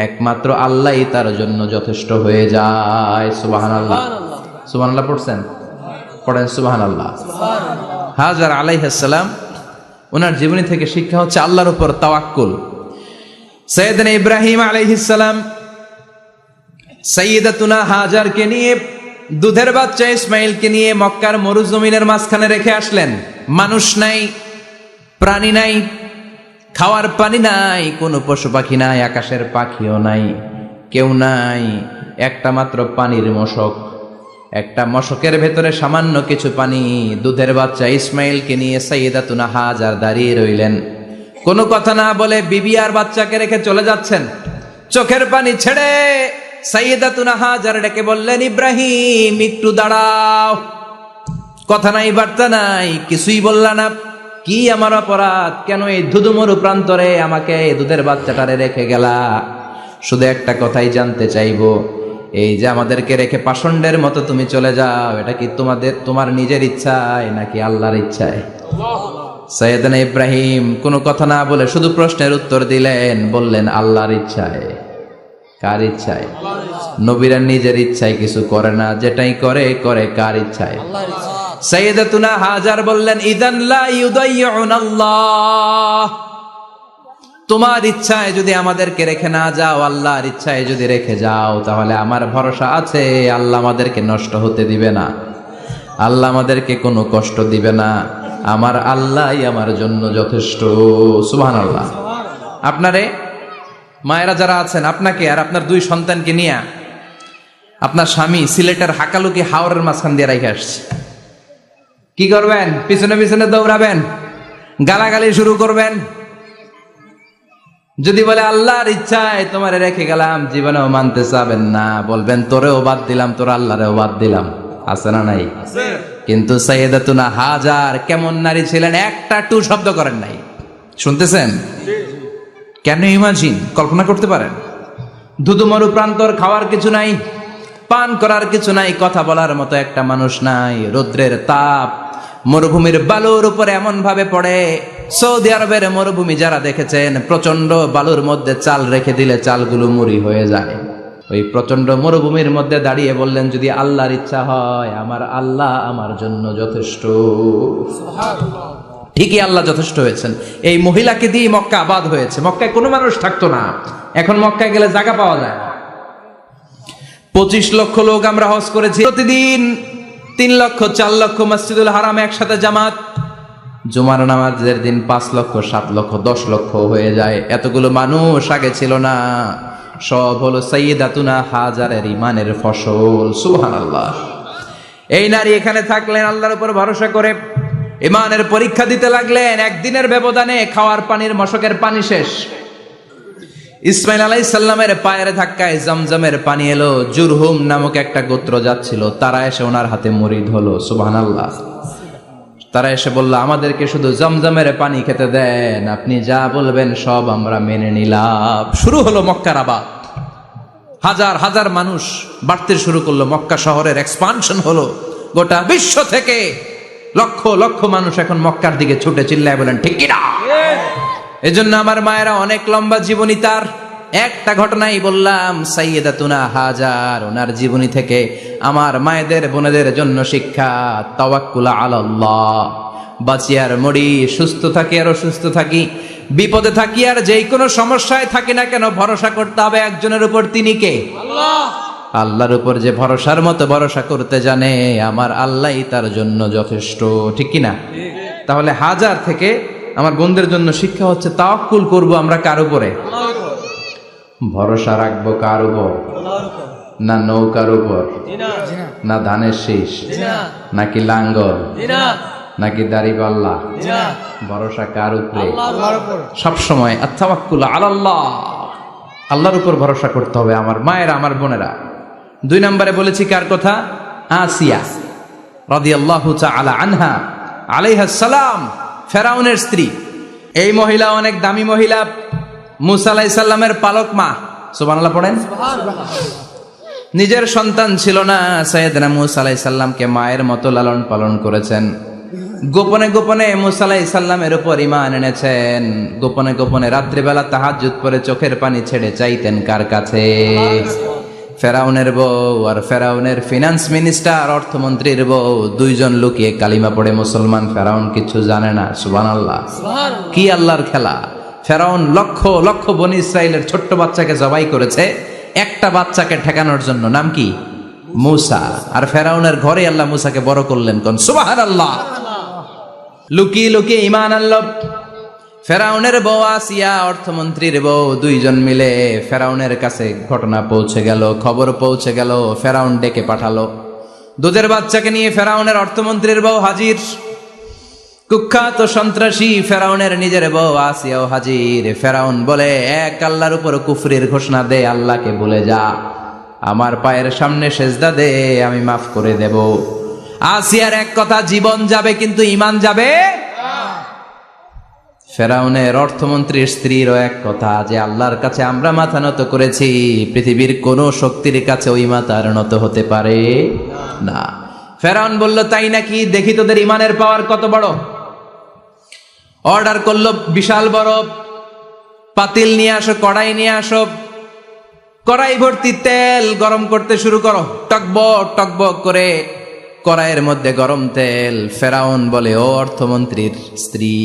Speaker 1: একমাত্র আল্লাহই তার জন্য যথেষ্ট হয়ে যায়। সুবহানাল্লাহ, সুবহানাল্লাহ পড়ছেন? পড়েন সুবহানাল্লাহ। হাজার আলাইহিস সালাম ওনার জীবনী থেকে শিক্ষা হচ্ছে আল্লাহর উপর তাওয়াক্কুল। সাইয়েদনা ইব্রাহিম আলাইহিস সালাম সাইয়্যিদাতুনা হাজারকে নিয়ে, দুধের বাচ্চা ইসমাইলকে নিয়ে মক্কার মরুজমিনের মাঝখানে রেখে আসলেন। মানুষ নাই, প্রাণী নাই, খাওয়ার পানি নাই, কোনো পশু পাখি নাই, আকাশের পাখিও নাই, কেউ নাই, একটা মাত্র পানির মশক। একটা মশকের ভেতরে সামান্য কিছু পানি। দুধের বাচ্চা ইসমাইলকে নিয়ে সাইয়্যিদাতুনা হাজার দাঁড়িয়ে রইলেন। কোনো কথা না বলে বিবি আর বাচ্চাকে রেখে চলে যাচ্ছেন। চোখের পানি ছেড়ে সাইয়্যিদাতুনা হাজার ডেকে বললেন, ইব্রাহিম একটু দাঁড়াও। কথা নাই, বার্তা নাই, কিছুই বললা না। কি আমার অপরাধ? কেন এই ধুধুমরু প্রান্তরে আমাকে দুধের বাচ্চাটারে রেখে গেলা? শুধু একটা কথাই জানতে চাইবো, এই যে আমাদেরকে রেখে পাষণ্ডের মতো তুমি চলে যাও, এটা কি তোমার নিজের ইচ্ছায় নাকি আল্লাহর ইচ্ছায়? সাইয়েদনা ইব্রাহিম কোনো কথা না বলে শুধু প্রশ্নের উত্তর দিলেন, বললেন আল্লাহর ইচ্ছায়। কার ইচ্ছায়? নবীরা নিজের ইচ্ছায় কিছু করে না, যেটাই করে করে কার ইচ্ছায়? সাইয়্যিদাতুনা হাজার বললেন, ইযান লা ইউদাইয়ুনাল্লাহ, তোমার ইচ্ছায় যদি আমাদেরকে রেখে না যাও, আল্লাহর ইচ্ছায় যদি রেখে যাও, তাহলে আমার ভরসা আছে আল্লাহ আমাদেরকে নষ্ট হতে দিবে না, আল্লাহ আমাদেরকে কোনো কষ্ট দিবে না, আমার আল্লাহই আমার জন্য যথেষ্ট। সুবহানাল্লাহ। আপনারে মায়েরা যারা আছেন, আপনাকে আর আপনার দুই সন্তানকে নিয়ে আপনার স্বামী সিলেটের হাকালুকি হাওরের মাঝখান দিয়ে রেখে আসছে। কি করবেন? পিছনে পিছনে দৌড়াবেন, গালাগালি শুরু করবেন। যদি বলে আল্লাহর ইচ্ছায় তোমারে রেখে গেলাম, জীবনেও মানতে চাবেন না, বলবেন তোরেও বাদ দিলাম, তোর আল্লাহরেও বাদ দিলাম। আছে না নাই? কিন্তু সাইয়্যিদাতুনা হাজার কেমন নারী ছিলেন, একটা টু শব্দ করেন নাই। শুনতেছেন? কেন ইমাজিন, কল্পনা করতে পারেন? ধুধুমরু প্রান্তর, খাওয়ার কিছু নাই, পান করার কিছু নাই, কথা বলার মতো একটা মানুষ নাই, রৌদ্রের তাপ মরুভূমির বালুর উপরে এমন ভাবে পড়ে। সৌদি আরবের মরুভূমি যারা দেখেছেন, প্রচন্ড বালুর মধ্যে চাল রেখে দিলে চালগুলো মুড়ি হয়ে যায়। ওই প্রচন্ড মরুভূমির মধ্যে দাঁড়িয়ে বললেন, যদি আল্লাহর ইচ্ছা হয়, আমার আল্লাহ আমার জন্য যথেষ্ট। ঠিকই আল্লাহ যথেষ্ট হয়েছেন। এই মহিলাকে দিয়ে মক্কা আবাদ হয়েছে। মক্কায় কোনো মানুষ থাকতো না, এখন মক্কায় গেলে জায়গা পাওয়া যায়। 25 লক্ষ লোক আমরা হজ করেছি, প্রতিদিন 3 লক্ষ 4 লক্ষ মসজিদুল হারামে একসাথে জামাত। জুমার নামাজের দিন 5 লক্ষ 7 লক্ষ 10 লক্ষ হয়ে যায়। এতগুলো মানুষ আগে ছিল না। সব হলো সাইয়্যিদাতুনা হাজারের ইমানের ফসল। সুবহানাল্লাহ। এই নারী এখানে থাকলেন আল্লাহর উপর ভরসা করে, ইমানের পরীক্ষা দিতে লাগলেন। একদিনের ব্যবধানে খাওয়ার পানির মশকের পানি শেষ। ইসমাইল আলাইহিস সালামের পায়ের ধাক্কায় জমজমের পানি এলো। জুরহুম নামক একটা গোত্র যাচ্ছিল, তারা এসে ওনার হাতে মুরিদ হলো। সুবহানাল্লাহ। তারা এসে বলল, আমাদেরকে শুধু জমজমের পানি খেতে দেন, আপনি যা বলবেন সব আমরা মেনে নিলাম। শুরু হলো মক্কার আবাদ। হাজার হাজার মানুষ বাড়তে শুরু করলো, মক্কা শহরের এক্সপানশন হলো। গোটা বিশ্ব থেকে লক্ষ লক্ষ মানুষ এখন মক্কার দিকে ছুটে চিল্লায় বলেন ঠিক কিনা? এজন্য আমার মায়েরা অনেক লম্বা জীবনী, তার একটা ঘটনাই বললাম। সাইয়্যিদাতুনা হাজার, ওনার জীবনী থেকে আমার মায়েদের বোনেদের জন্য শিক্ষা, তাওয়াক্কুল আলাল্লাহ। বাঁচি আর মরি, সুস্থ থাকি আর অসুস্থ থাকি, বিপদে থাকি আর যেই কোনো সমস্যায় থাকি না কেন, ভরসা করতে হবে একজনের উপর। তিনি কে? আল্লাহ। আল্লাহর উপর যে ভরসার মতো ভরসা করতে জানে, আমার আল্লাহই তার জন্য যথেষ্ট। ঠিক কিনা? তাহলে হাজার থেকে আমার বোনদের জন্য শিক্ষা হচ্ছে, তাওয়াক্কুল করব আমরা কার উপরে? ভরসা রাখবো কার উপর? না নৌকার উপর, না ধানের শীষ, নাকি লাঙ্গল, নাকি দাড়িপাল্লা? ভরসা কার উপরে? সবসময় আত-তাওয়াক্কুল আলাল্লাহ, আল্লাহর উপর ভরসা করতে হবে আমার মায়েরা, আমার বোনেরা। 2 নম্বরে বলেছি কার কথা? আসিয়া রাদিয়াল্লাহু তাআলা আনহা আলাইহাস সালাম, ফেরাউনের স্ত্রী। এই মহিলা অনেক দামি মহিলা, মুসা আলাইহিস সালামের পালক মা। সুবহানাল্লাহ পড়েন। নিজের সন্তান ছিল না, সাইয়েদনা মূসা আলাইহিস সালামকে মায়ের মতো লালন পালন করেছেন। গোপনে গোপনে মূসা আলাইহিস সালামের উপর ঈমান এনেছেন। গোপনে গোপনে রাত্রিবেলা তাহাজ্জুদ পড়ে চোখের পানি ছেড়ে চাইতেন কার কাছে? ফেরাউনের বউ আর ফেরাউনের ফিনান্স মিনিস্টার, অর্থমন্ত্রীর বউ, দুইজন লুকিয়ে কালিমা পড়ে মুসলমান। ফেরাউন কিছু জানে না। সুবহানাল্লাহ। কি আল্লাহর খেলা! ফেরাউন লক্ষ লক্ষ বনি ইসরাইলের ছোট্ট বাচ্চাকে জবাই করেছে একটা বাচ্চাকে ঠেকানোর জন্য। নাম কি? মূসা। আর ফেরাউনের ঘরে আল্লাহ মূসাকে বড় করলেন। কোন সুবহানাল্লাহ। লুকিয়ে লুকিয়ে ঈমান আনলো। ফেরাউনের বউ আসিয়া, অর্থমন্ত্রীর বউ, দুইজন মিলে ফেরাউনের কাছে ঘটনা পৌঁছে গেল, খবর পৌঁছে গেল। ফেরাউন ডেকে পাঠালো। দুধের বাচ্চাকে নিয়ে ফেরাউনের অর্থমন্ত্রীর বউ হাজির। কুখ্যাত সন্ত্রাসী ফেরাউনের নিজের বউ আসিয়াও হাজির। ফেরাউন বলে, এক আল্লাহর উপর কুফরির ঘোষণা দে, আল্লাহকে ভুলে যা, আমার পায়ের সামনে সেজদা দে, আমি মাফ করে দেব। আসিয়ার এক কথা, জীবন যাবে কিন্তু ঈমান যাবে। ফেরাউনের অর্থমন্ত্রীর স্ত্রীরও এক কথা, যে আল্লাহর কাছে আমরা মাথা নত করেছি, পৃথিবীর কোন শক্তির কাছে ওই মাথা আর নত হতে পারে না। ফেরাউন বলল, তাই নাকি? দেখি তোদের ঈমানের পাওয়ার কত বড়। অর্ডার করলো, বিশাল বড় পাতিল নিয়ে আসো, কড়াই নিয়ে আসো, কড়াই ভর্তি তেল গরম করতে শুরু করো। টকবক টকবক করে কড়াইয়ের মধ্যে গরম তেল। ফেরাউন বলে, ও অর্থমন্ত্রীর স্ত্রী,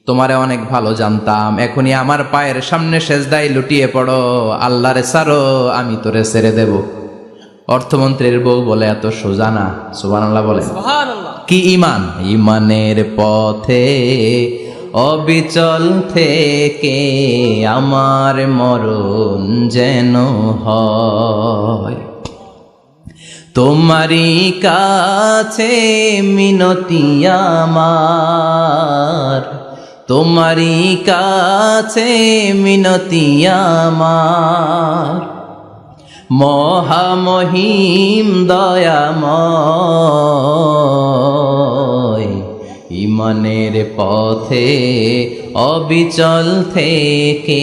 Speaker 1: তোমারে অনেক ভালো জানতাম, এখনই আমার পায়ের সামনে সেজদায় লুটিয়ে পড়ো, আল্লাহরে ছাড়ো, আমি তোরে ছেড়ে দেব। অর্থমন্ত্রীর বউ বলে, এত সোজা না। সুবহানাল্লাহ বলে। কি ঈমান? ঈমানের পথে অবিচল থেকে আমার মরণ যেন হয়, তোমারই কাছে মিনতি আমার, তোমারই কাছে মিনতি আমার, মহামহিম দয়াময়, ঈমানের পথে অবিচল থেকে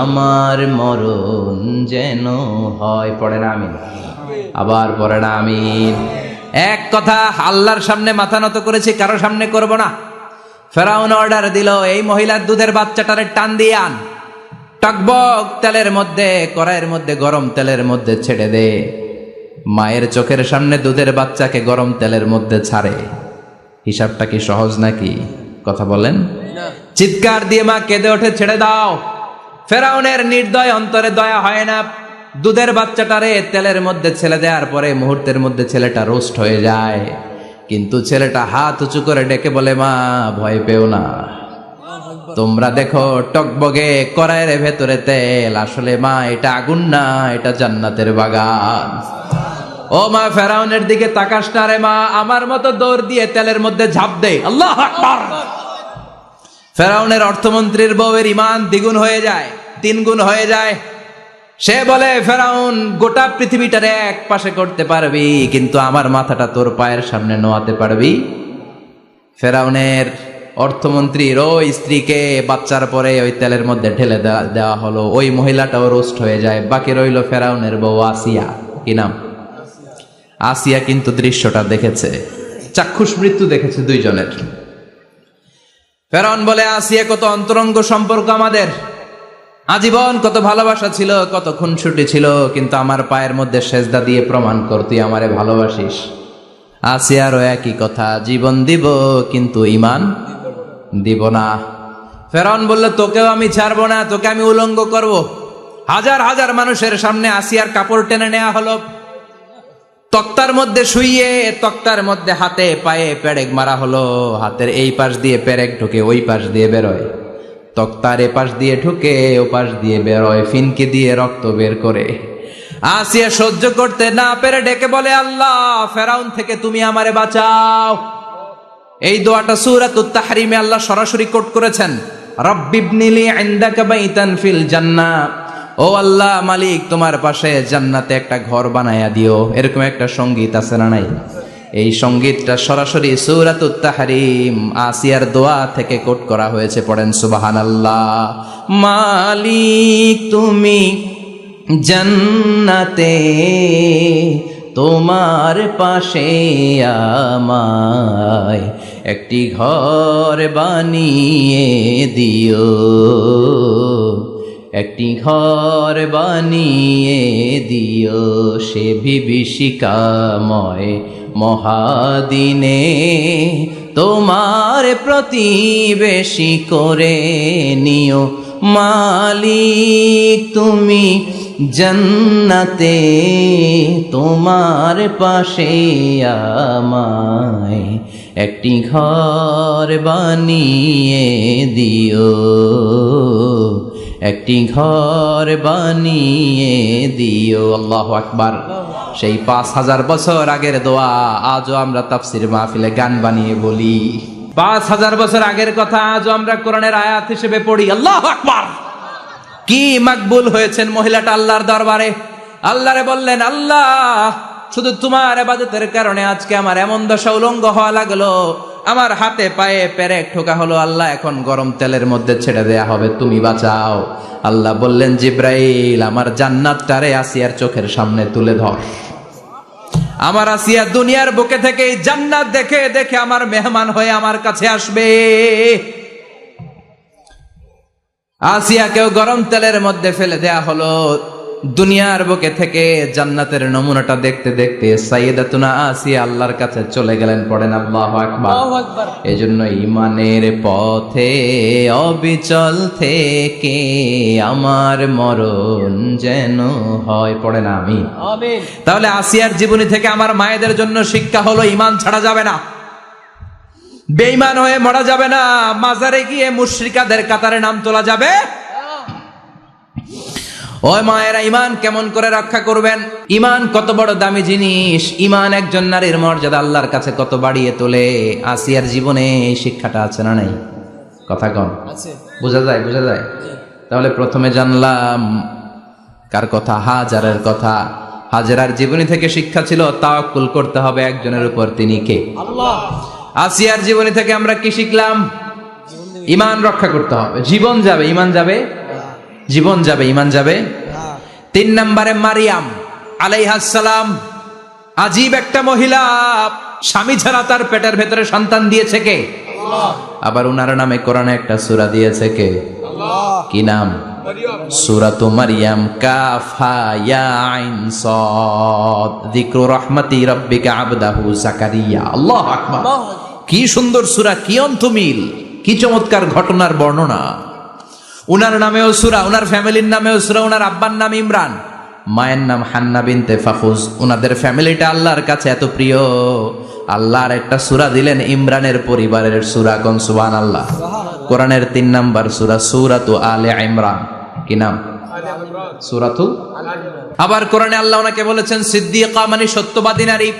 Speaker 1: আমার মরণ যেন হয়। পড়েন আমিন। আবার পড়েন আমিন। এক কথা, আল্লাহর সামনে মাথা নত করেছি, কারো সামনে করব না। ফেরাউন অর্ডার দিল, এই মহিলার দুধের বাচ্চাটারে টান দিয়ে আন, টকবক তেলের মধ্যে, কড়াইয়ের মধ্যে গরম তেলের মধ্যে ছেড়ে দে। মায়ের চোখের সামনে দুধের বাচ্চাকে গরম তেলের মধ্যে ছাড়ে। হিসাবটা কি সহজ নাকি? কথা বলেন। চিৎকার দিয়ে মা কেঁদে ওঠে, ছেড়ে দাও। ফেরাউনের নির্দয় অন্তরে দয়া হয় না। দুধের বাচ্চাটারে তেলের মধ্যে ছেড়ে দেওয়ার পরে মুহূর্তের মধ্যে ছেলেটা রোস্ট হয়ে যায়। কিন্তু ছেলেটা হাত উঁচু করে ডেকে বলে, মা ভয় পেও না, তোমরা দেখো টকবগে কড়াইয়ের ভেতরে তেল, আসলে মা এটা আগুন না, এটা জান্নাতের বাগান। ও মা, ফেরাউনের দিকে তাকাস না রে মা, আমার মতো দৌড় দিয়ে তেলের মধ্যে ঝাঁপ দে। আল্লাহু আকবার। ফেরাউনের অর্থমন্ত্রীর বউয়ের ঈমান দ্বিগুণ হয়ে যায়, 3 গুণ হয়ে যায়। সে বলে, ফেরাউন, গোটা পৃথিবীটারে এক পাশে করতে পারবি, কিন্তু আমার মাথাটা তোর পায়ের সামনে নোয়াতে পারবি? ফেরাউনের অর্থমন্ত্রীর ওই স্ত্রীকে বাচ্চার পরে ওই তেলের মধ্যে ঢেলে দেওয়া হলো। ওই মহিলাটাও রোস্ট হয়ে যায়। বাকি রইল ফেরাউনের বউ আসিয়া। কি নাম? আসিয়া কিন্তু দৃশ্যটা দেখেছে, চাক্ষুষ মৃত্যু দেখেছে দুইজনের। ফেরাউন বলে, আসিয়া, কত অন্তরঙ্গ সম্পর্ক আমাদের, আজীবন কত ভালোবাসা ছিল, কত খুনসুটি ছিল, কিন্তু আমার পায়ের মধ্যে সেজদা দিয়ে প্রমাণ কর তুই আমারে ভালোবাসিস। আসিয়ারও একই কথা, জীবন দিব কিন্তু ঈমান দিব না। ফেরাউন বলল, তোকেও আমি ছাড়বো না, তোকে আমি উলঙ্গ করব। হাজার হাজার মানুষের সামনে আসিয়ার কাপড় টেনে নেওয়া হলো, তক্তার মধ্যে শুইয়ে তক্তার মধ্যে হাতে পায়ে পেরেক মারা হলো। হাতের এই পাশ দিয়ে পেরেক ঢুকে ওই পাশ দিয়ে বেরোয়, তক্তার এ পাশ দিয়ে ঢুকে ও পাশ দিয়ে বেরোয়, ফিনকে দিয়ে রক্ত বের করে। আসিয়া সহ্য করতে না পেরে ডেকে বলে, আল্লাহ, ফেরাউন থেকে তুমি আমারে বাঁচাও। এই দোয়াটা সূরাতুত তাহরিমে আল্লাহ সরাসরি কোট করেছেন, রাব্বিবনিলি ইনদাকা বাইতান ফিল জান্নাহ। ও আল্লাহ মালিক, তোমার পাশে জান্নাতে একটা ঘর বানায়া দিও। এরকম একটা সঙ্গীত আছে না নাই? এই সঙ্গীতটা সরাসরি সূরাতুত তাহরিম আসিয়ার দোয়া থেকে কোট করা হয়েছে। পড়েন সুবহানাল্লাহ। মালিক তুমি জান্নাতে তোমার পাশে আমায় একটি ঘর বানিয়ে দিও, একটি ঘর বানিয়ে দিও সে বিভীষিকাময় মহাদিনে, তোমার প্রতিবেশী করে নিও মালিক তুমি জান্নাতে তোমার পাশে আমায় একটি ঘর বানিয়ে দিও, একটি ঘর বানিয়ে দিও। আল্লাহু আকবার। সেই 5000 বছর আগের দোয়া আজও আমরা তাফসীর মাহফিলে গান বানিয়ে বলি। 5000 বছর আগের কথা আজও আমরা কোরআনের আয়াত হিসেবে পড়ি। আল্লাহু আকবার। কি মাকবুল হয়েছেন মহিলাটা আল্লাহর দরবারে। আল্লাহরে বললেন, আল্লাহ শুধু তোমার ইবাদতের কারণে আজকে আমার এমন দশা উলঙ্গ হওয়া লাগলো, আমার হাতে পায়ে পেরেক ঠোকা হলো, আল্লাহ এখন গরম তেলের মধ্যে ছেড়ে দেয়া হবে, তুমি বাঁচাও। আল্লাহ বললেন, জিব্রাইল আমার জান্নাতটারে আসিয়ার চোখের সামনে তুলে ধর। আমার আসিয়া দুনিয়ার বুকে থেকে জান্নাত দেখে দেখে আমার মেহমান হয়ে আমার কাছে আসবে। আসিয়াকেও গরম তেলের মধ্যে ফেলে দেয়া হলো। দুনিয়ার বুকে থেকে জান্নাতের নমুনাটা দেখতে দেখতে সাইয়েদাতুনা আসিয়া আল্লাহর কাছে চলে গেলেন। পড়েন আল্লাহু আকবার। এজন্য ঈমানের পথে অবিচল থেকে আমার মরণ যেন হয়। পড়েন আমিন। তাহলে আসিয়ার জীবনী থেকে আমার মায়েদের জন্য শিক্ষা হলো, ঈমান ছাড়া যাবে না, বেঈমান হয়ে মরা যাবে না, মাজারে গিয়ে মুশরিকাদের কাতারে নাম তোলা যাবে। ওই মায়েরা ঈমান কেমন করে রক্ষা করবেন? ঈমান কত বড় দামি জিনিস। ঈমান একজন নারীর মর্যাদা আল্লাহর কাছে কত বাড়িয়ে তোলে। আসিয়ার জীবনে এই শিক্ষাটা আছে না নাই? কথা কন আছে, বোঝা যায়? বোঝা যায়। তাহলে প্রথমে জানলাম কার কথা? হাজারের কথা। হাজারার জীবনী থেকে শিক্ষা ছিল তাওয়াক্কুল করতে হবে একজনের উপর, তিনি কে? আল্লাহ। আসিয়ার জীবনী থেকে আমরা কি শিখলাম? ঈমান রক্ষা করতে হবে। জীবন যাবে, ঈমান যাবে, জীবন যাবে, ঈমান যাবে। 3 নম্বরে মারিয়াম আলাইহিস সালাম, আজীব একটা মহিলা, স্বামী ছাড়া তার পেটের ভেতরে সন্তান দিয়েছে কে? আল্লাহ। আবার উনার নামে কোরআনে একটা সূরা দিয়েছে কে? আল্লাহ। কি নাম? সূরাতু মারইয়াম। কাফ হা ইয়া আইন সাদ, যিকরু রাহমাতি রাব্বিকা আবদাহু যাকারিয়া। আল্লাহু আকবার। কি সুন্দর সূরা, কি অন্তমিল, কি চমৎকার ঘটনার বর্ণনা। উনার নামেও সূরা, উনার ফ্যামিলির নামেও সূরা। উনার আব্বার নাম ইমরান, মায়ের নাম হান্না বিনতে ফাফুজ। উনাদের ফ্যামিলিটা আল্লাহর কাছে এত প্রিয়, আল্লাহর একটা সূরা দিলেন ইমরানের পরিবারের সূরা। কোন সুবহানাল্লাহ। কোরআনের 3 নাম্বার সূরা, সূরাতু আলে ইমরান। কি নাম? সূরাতু। আবার কোরআনে আল্লাহ ওনাকে বলেছেন সিদ্দিকা, মানে সত্যবাদী নারী।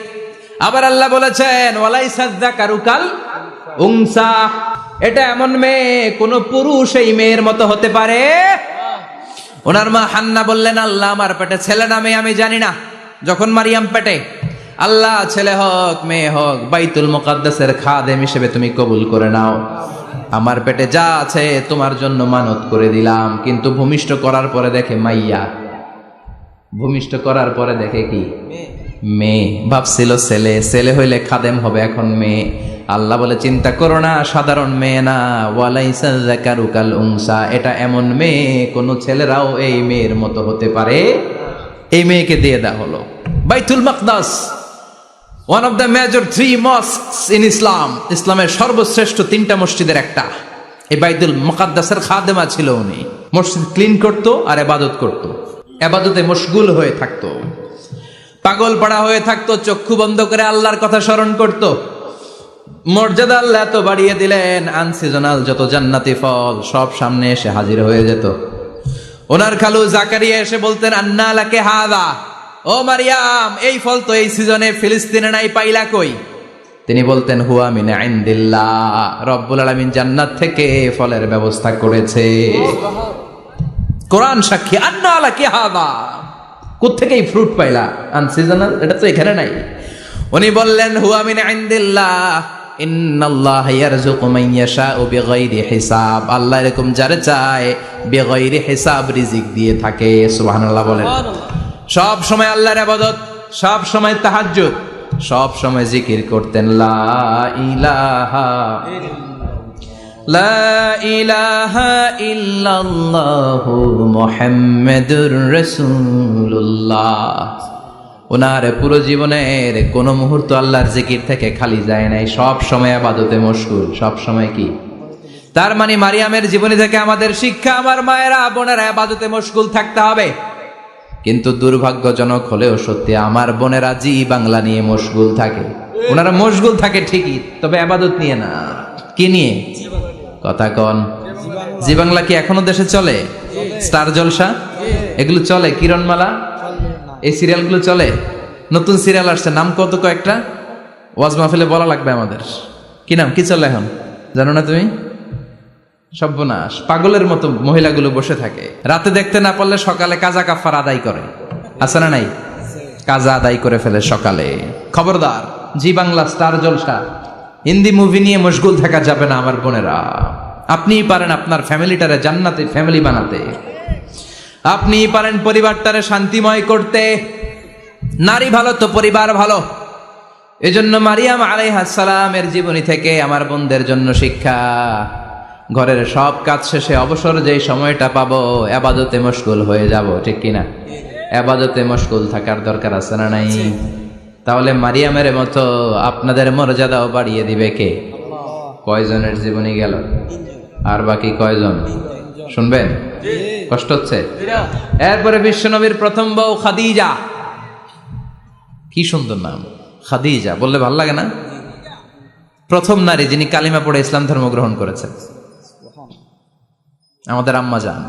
Speaker 1: আবার আল্লাহ বলেছেন ওয়ালাইসা যাকারু কাল উনসা, এটা এমন মেয়ে কোন পুরুষ এই মেয়ের মতো হতে পারে? ওনার মা হান্না বললেন, আল্লাহ আমার পেটে ছেলে না মেয়ে আমি জানি না। যখন মারিয়াম পেটে, আল্লাহ ছেলে হোক মেয়ে হোক বাইতুল মুকাদ্দাসের খাদেম হিসেবে তুমি কবুল করে নাও। আমার পেটে যা আছে তোমার জন্য মানত করে দিলাম। কিন্তু ভূমিষ্ঠ করার পরে দেখে মাইয়া, ভূমিষ্ঠ করার পরে দেখে কি? মেয়ে। ভাবছিল ছেলে, ছেলে হইলে খাদেম হবে, এখন মেয়ে। আল্লাহ বলে চিন্তা করো না, সাধারণ মেয়ে না। ওয়ালাইসা যাকারু কাল উনসা, এটা এমন মেয়ে কোন ছেলেরাও এই মেয়ের মতো হতে পারে। এই মেয়েকে দিয়ে দেওয়া হলো। বাইতুল মাকদাস, one of the major 3 mosques in Islam, ইসলামের সর্বশ্রেষ্ঠ 3টা মসজিদের একটা। এই বাইতুল মুকাদ্দাসের খাদেমা ছিল উনি। মসজিদ ক্লিন করত আর ইবাদত করত, ইবাদতে মশগুল হয়ে থাকতো, পাগল পাড়া হয়ে থাকতো, চক্ষু বন্ধ করে আল্লাহর কথা স্মরণ করত। মর্যাদা আল্লাহ এত বাড়িয়ে দিলেন, আনসিজনাল যত জান্নাতি ফল সব সামনে এসে হাজির হয়ে যেত। ওনার খালু জাকারিয়া এসে বলতেন, আন্না লাকে হাদা, ও মারিয়াম এই ফল তো এই সিজনে ফিলিস্তিনে নাই, পাইলা কই? তিনি বলতেন, হুয়া মিন ইনদিল্লাহ, রব্বুল আলামিন জান্নাত থেকে ফলের ব্যবস্থা করেছে। কোরআন সাক্ষী, আন্না লাকে হাদা, কোত্থেকে এই ফ্রুট পাইলা? আনসিজনাল, এটা তো এখানে নাই। উনি বললেন, হুয়া মিন ইনদিল্লাহ, ইন্নাল্লাহা ইয়ারযুকু মান ইয়াশাউ বিগাইরি হিসাব, আল্লাহ এরকম যারে চায় বিগাইরি হিসাব রিজিক দিয়ে থাকে। সুবহানাল্লাহ বলেন। সব সময় আল্লাহর ইবাদত, সব সময় তাহাজ্জুদ, সব সময় জিকির করতেন লা ইলাহা ইল্লাল্লাহু মুহাম্মাদুর রাসূলুল্লাহ। ওনার পুরো জীবনের কোন মুহূর্ত আল্লাহর জিকির থেকে খালি যায় নাই, সব সময় ইবাদতে মশগুল, সব সময় কি। তার মানে মারিয়ামের জীবনী থেকে আমাদের শিক্ষা, আমার মায়েরা বোনেরা ইবাদতে মশগুল থাকতে হবে। কিন্তু দুর্ভাগ্যজনক হলেও সত্যি, আমার বোনেরা জি বাংলা নিয়ে মশগুল থাকে। ওনারা মশগুল থাকে ঠিকই, তবে ইবাদত নিয়ে না। কি নিয়ে? কথা কন। জি বাংলা কি এখনো দেশে চলে? স্টার জলসা এগুলো চলে, কিরণমালা, এই সিরিয়ালগুলো চলে। নতুন সিরিয়াল আসছে, নাম কত কয়েকটা, ওয়াজ মাহফিলে বলা লাগবে আমাদের। কি নাম, কি চলে এখন জানো না তুমি? সর্বনাশ, পাগলের মতো মহিলাগুলো বসে থাকে, রাতে দেখতে না পারলে সকালে কাজা কাফার আদায় করে। আছে না নাই? কাজা আদায় করে ফেলে সকালে। খবরদার, জি বাংলা, স্টার জলসা, হিন্দি মুভি নিয়ে মশগুল থাকা যাবে না আমার বোনেরা। আপনিই পারেন আপনার ফ্যামিলিটারে জান্নাতে ফ্যামিলি বানাতে, আপনিই পারেন পরিবারটারে শান্তিময় করতে। নারী ভালো তো পরিবার ভালো। এজন্য মারিয়াম আলাইহিস সালামের জীবনী থেকে আমার বোনদের জন্য শিক্ষা, ঘরের সব কাজ শেষে অবসর যেই সময়টা পাবো ইবাদতে মশগুল হয়ে যাব, ঠিক কিনা? ইবাদতে মশগুল থাকার দরকার আছে না নাই? তাহলে মারিয়ামের মতো আপনাদের মর্যাদাও বাড়িয়ে দিবে কে? কয়জনের জীবনী গেল, আর বাকি কয়জন শুনবেন? কষ্ট হচ্ছে? এরপরে বিশ্বনবীর প্রথম বউ খাদিজা। কি সুন্দর নাম, খাদিজা বললে ভাল লাগে না? প্রথম নারী যিনি কালিমা পড়ে ইসলাম ধর্ম গ্রহণ করেছেন, আমাদের আম্মা জান।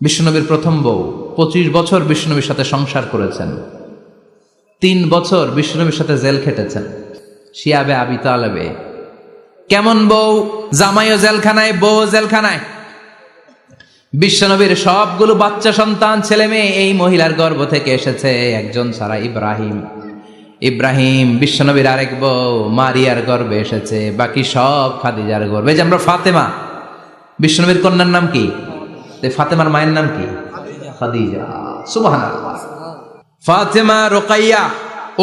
Speaker 1: বিশ্বনবীর প্রথম বউ, 25 বছর বিশ্বনবীর সাথে সংসার করেছেন, 3 বছর বিশ্বনবীর সাথে জেল খেটেছেন, শিয়াবে আবি তালেবে। কেমন বউ? জামাইও জেলখানায়, বউ জেলখানায়। বিশ্বনবীর সবগুলো বাচ্চা সন্তান, ছেলে মেয়ে এই মহিলার গর্ভ থেকে এসেছে, একজন ছাড়া, ইব্রাহিম। ইব্রাহিম বিশ্বনবীর আরেক বউ মারিয়ার গর্ভে এসেছে, বাকি সব খাদিজার গর্ভে। যে আমরা ফাতেমা, বিশ্বনবীর কন্যার নাম কি? ফাতেমার মায়ের নাম কি? খাদিজা। সুবহানাল্লাহ। ফাতেমা, রোকাইয়া,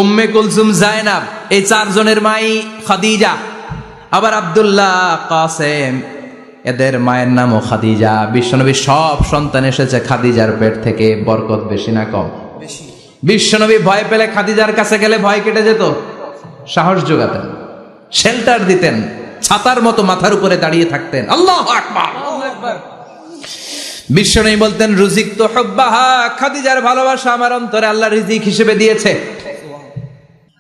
Speaker 1: উম্মে কুলসুম, জায়নাব, এই 4 জনের মাই খাদিজা। আবার আব্দুল্লাহ, কাসেম, এদের মায়ের নামও খাদিজা। বিশ্বনবীর সব সন্তান এসেছে খাদিজার পেট থেকে। বরকত বেশি না কম? বিশ্বনবী ভয় পেলে খাদিজার কাছে গেলে ভয় কেটে যেত, সাহস যোগাতেন, শেল্টার দিতেন, ছাতার মতো মাথার উপরে দাঁড়িয়ে থাকতেন। আল্লাহু আকবার। বিশ্বনবী বলতেন রুজিক তো হুব্বাহা, খাদিজার ভালোবাসা আমার অন্তরে আল্লাহ রিজিক হিসেবে দিয়েছে।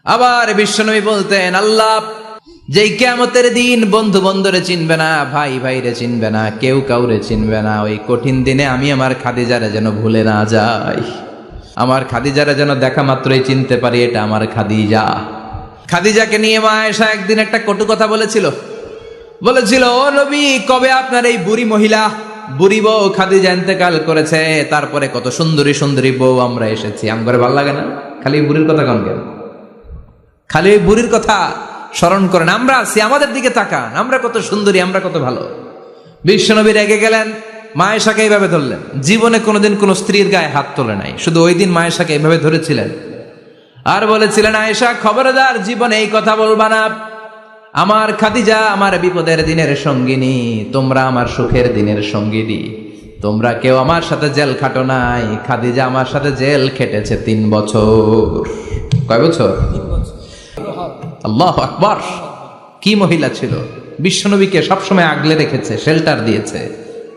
Speaker 1: আবার বিশ্বনবী বলতেন, আল্লাহ যেই কিয়ামতের দিন বন্ধু বন্ধুরে চিনবে না, ভাই ভাইরে চিনবে না, কেউ কাউরে চিনবে না, ওই কঠিন দিনে আমি আমার খাদিজারে যেন ভুলে না যাই, আমার খাদিজারে যেন দেখা মাত্রই চিনতে পারি এটা আমার খাদিজা। খাদিজাকে নিয়ে মা আয়েশা একদিন একটা কটু কথা বলেছিল, ও নবী, কবে আপনার এই বুড়ি মহিলা, বুড়ি বউ খাদিজা ইন্তেকাল করেছে, তারপরে কত সুন্দরী সুন্দরী বউ আমরা এসেছি, আমগরে ভালো লাগে না? খালি বুড়ির কথা কন কেন? খালি ওই বুড়ির কথা স্মরণ করেন। আমরা আছি, আমাদের দিকে তাকান, আমরা কত সুন্দরী, আমরা কত ভালো। বিশ্বনবী রেগে গেলেন, মা আয়েশাকে এইভাবে ধরলেন। জীবনে কোনোদিন কোনো স্ত্রীর গায়ে হাত তোলে নাই, শুধু ওই দিন মা আয়েশাকে এইভাবে ধরেছিলেন আর বলেছিলেন, আয়েশা খবরদার, জীবনে এই কথা বলবা না। আমার খাদিজা আমার বিপদের দিনের সঙ্গিনী, তোমরা আমার সুখের দিনের সঙ্গিনী। তোমরা কেউ আমার সাথে জেল খাটো নাই, খাদিজা আমার সাথে জেল খেটেছে 3 বছর। কয় বছর? 3 বছর। আল্লাহু আকবার। কি মহিলা ছিল! বিশ্বনবীকে সবসময় আগলে রেখেছে, শেল্টার দিয়েছে,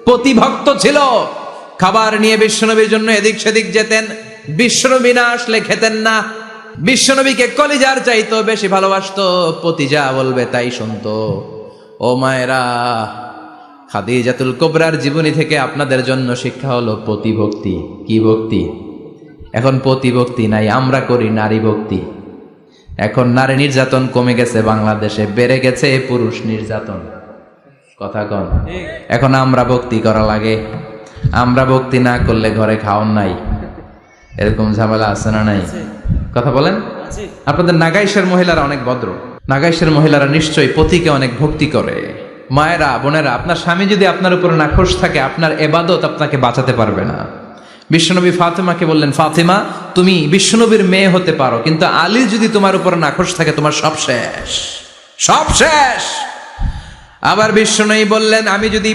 Speaker 1: প্রতিভক্ত ছিল। খাবার নিয়ে বিশ্বনবীর জন্য এদিক সেদিক যেতেন, বিশ্বনবী না আসলে খেতেন না। বিশ্বনবীকে কলিজার চাইতো বেশি ভালোবাসতো, পতি যা বলবে তাই শুনতো। ও মায়েরা, খাদিজাতুল কুবরার জীবনী থেকে আপনাদের জন্য শিক্ষা হলো পতিভক্তি। কি ভক্তি? এখন পতিভক্তি নাই, আমরা করি নারী ভক্তি। এখন নারী নির্যাতন কমে গেছে বাংলাদেশে, বেড়ে গেছে পুরুষ নির্যাতন। কথা কন। এখন আমরা ভক্তি করা লাগে, আমরা ভক্তি না করলে ঘরে খাওয়ান নাই, এরকম ঝামেলা আছে না নাই? কথা বলেন। আপনাদের নাগাইশের মহিলারা অনেক ভদ্র, নাগাইশের মহিলারা নিশ্চয়ই পতিকে অনেক ভক্তি করে। মায়েরা, বোনেরা, আপনার স্বামী যদি আপনার উপর নাখোশ থাকে, আপনার এবাদত আপনাকে বাঁচাতে পারবে না। বিশ্বনবী ফাতেমাকে বললেন, ফাতেমা তুমি বিশ্বনবীর মেয়ে হতে পারো, কিন্তু আলী যদি তোমার উপর নাখোশ থাকে তোমার সব শেষ, সব শেষ। আবার বিশ্বনবী বললেন, আমি যদি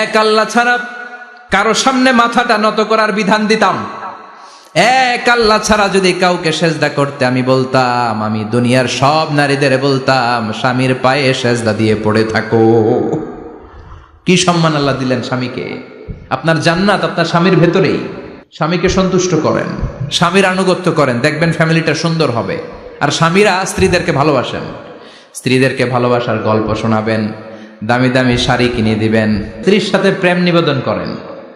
Speaker 1: এক আল্লাহ ছাড়া কারো সামনে মাথাটা নত করার বিধান দিতাম, এক আল্লাহ ছাড়া যদি কাউকে সেজদা করতে আমি বলতাম, আমি দুনিয়ার সব নারীদের বলতাম স্বামীর পায়ে সেজদা দিয়ে পড়ে থাকো। কি সম্মান আল্লাহ দিলেন স্বামীকে। আপনার জান্নাত আপনার স্বামীর ভেতরেই। স্বামীকে সন্তুষ্ট করেন, স্বামীর আনুগত্য করেন, দেখবেন ফ্যামিলিটা সুন্দর হবে। আর স্বামীরা স্ত্রীদেরকে ভালোবাসেন, স্ত্রীদেরকে ভালোবাসার গল্প শোনাবেন, দামি দামি শাড়ি কিনে দিবেন, স্ত্রীর সাথে প্রেম নিবেদন করেন,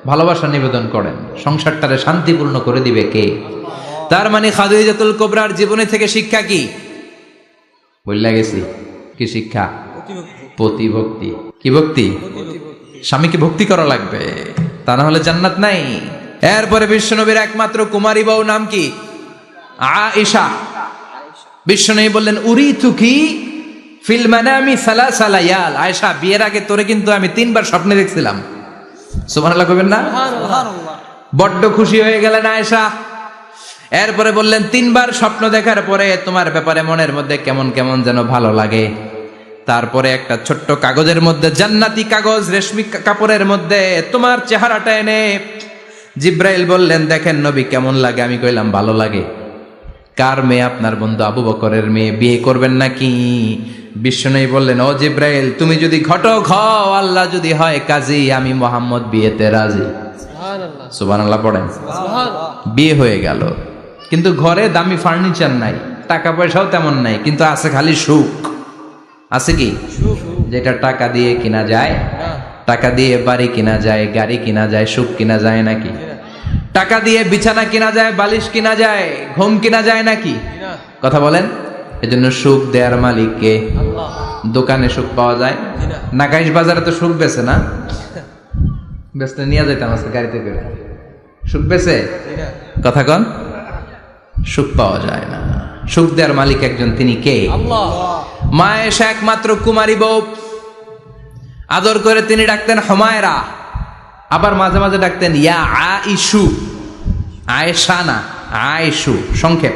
Speaker 1: ভালোবাসা নিবেদন করেন। সংসারটারে শান্তিপূর্ণ করে দিবে কে? তার মানে খাদিজাতুল কুবরার জীবনে থেকে শিক্ষা কি? বললা গেছি কি শিক্ষা? প্রতিভক্তি। কি ভক্তি? স্বামীকে ভক্তি করা লাগবে, তা না হলে জান্নাত নাই। এরপরে বিশ্বনবীর একমাত্র কুমারী বউ নাম কি? আয়েশা। বিশ্বনবী বললেন, উরিতুকি ফিল মানামি সালাসা লায়াল। আয়েশা, বিয়ের আগে তোরে কিন্তু আমি 3 বার স্বপ্নে দেখছিলাম। সুবহানাল্লাহ কইবেন না? বড্ড খুশি হয়ে গেলেন আয়েশা। এরপরে বললেন, 3 বার স্বপ্ন দেখার পরে তোমার ব্যাপারে মনের মধ্যে কেমন কেমন যেন ভালো লাগে। তারপরে একটা ছোট্ট কাগজের মধ্যে, জান্নাতি কাগজ, রেশমি কাপড়ের মধ্যে তোমার চেহারাটা এনে জিব্রাইল বললেন, দেখেন নবী কেমন লাগে? আমি কইলাম ভালো লাগে। কার মেয়ে? আপনার বন্ধু আবু বকরের মেয়ে, বিয়ে করবেন নাকি? বিশ্বনবী বললেন, ও জিব্রাইল তুমি যদি ঘটক হও, আল্লাহ যদি হয় কাজী, আমি মুহাম্মদ বিয়েতে রাজি। সুবহানাল্লাহ পড়েন। বিয়ে হয়ে গেল, কিন্তু ঘরে দামি ফার্নিচার নাই, টাকা পয়সাও তেমন নাই, কিন্তু আছে খালি সুখ। আছে কি? যেটা টাকা দিয়ে কিনা যায়। টাকা দিয়ে বাড়ি কিনা যায়, গাড়ি কিনা যায়, সুখ কিনা যায় নাকি? টাকা দিয়ে বিছানা কিনা যায়, বালিশ কিনা যায়, ঘুম কিনা যায় নাকি? কথা বলেন। এজন্য সুখ দেয়ার মালিক কে? দোকানে সুখ পাওয়া যায়? নাগাইশ বাজারে তো সুখ বেছে না, বেচতে নিয়ে যাইতাম আজকে গাড়িতে করে। সুখ বেছে? কথা কন। সুখ পাওয়া যায় না। সুখ দেয়ার মালিক একজন, তিনি কে? মা আয়েশা একমাত্র কুমারী বউ। আদর করে তিনি ডাকতেন হুমায়রা, আবার মাঝে মাঝে ডাকতেন ইয়া আইশু। আয়েশা না, আয়েশু, সংক্ষেপ।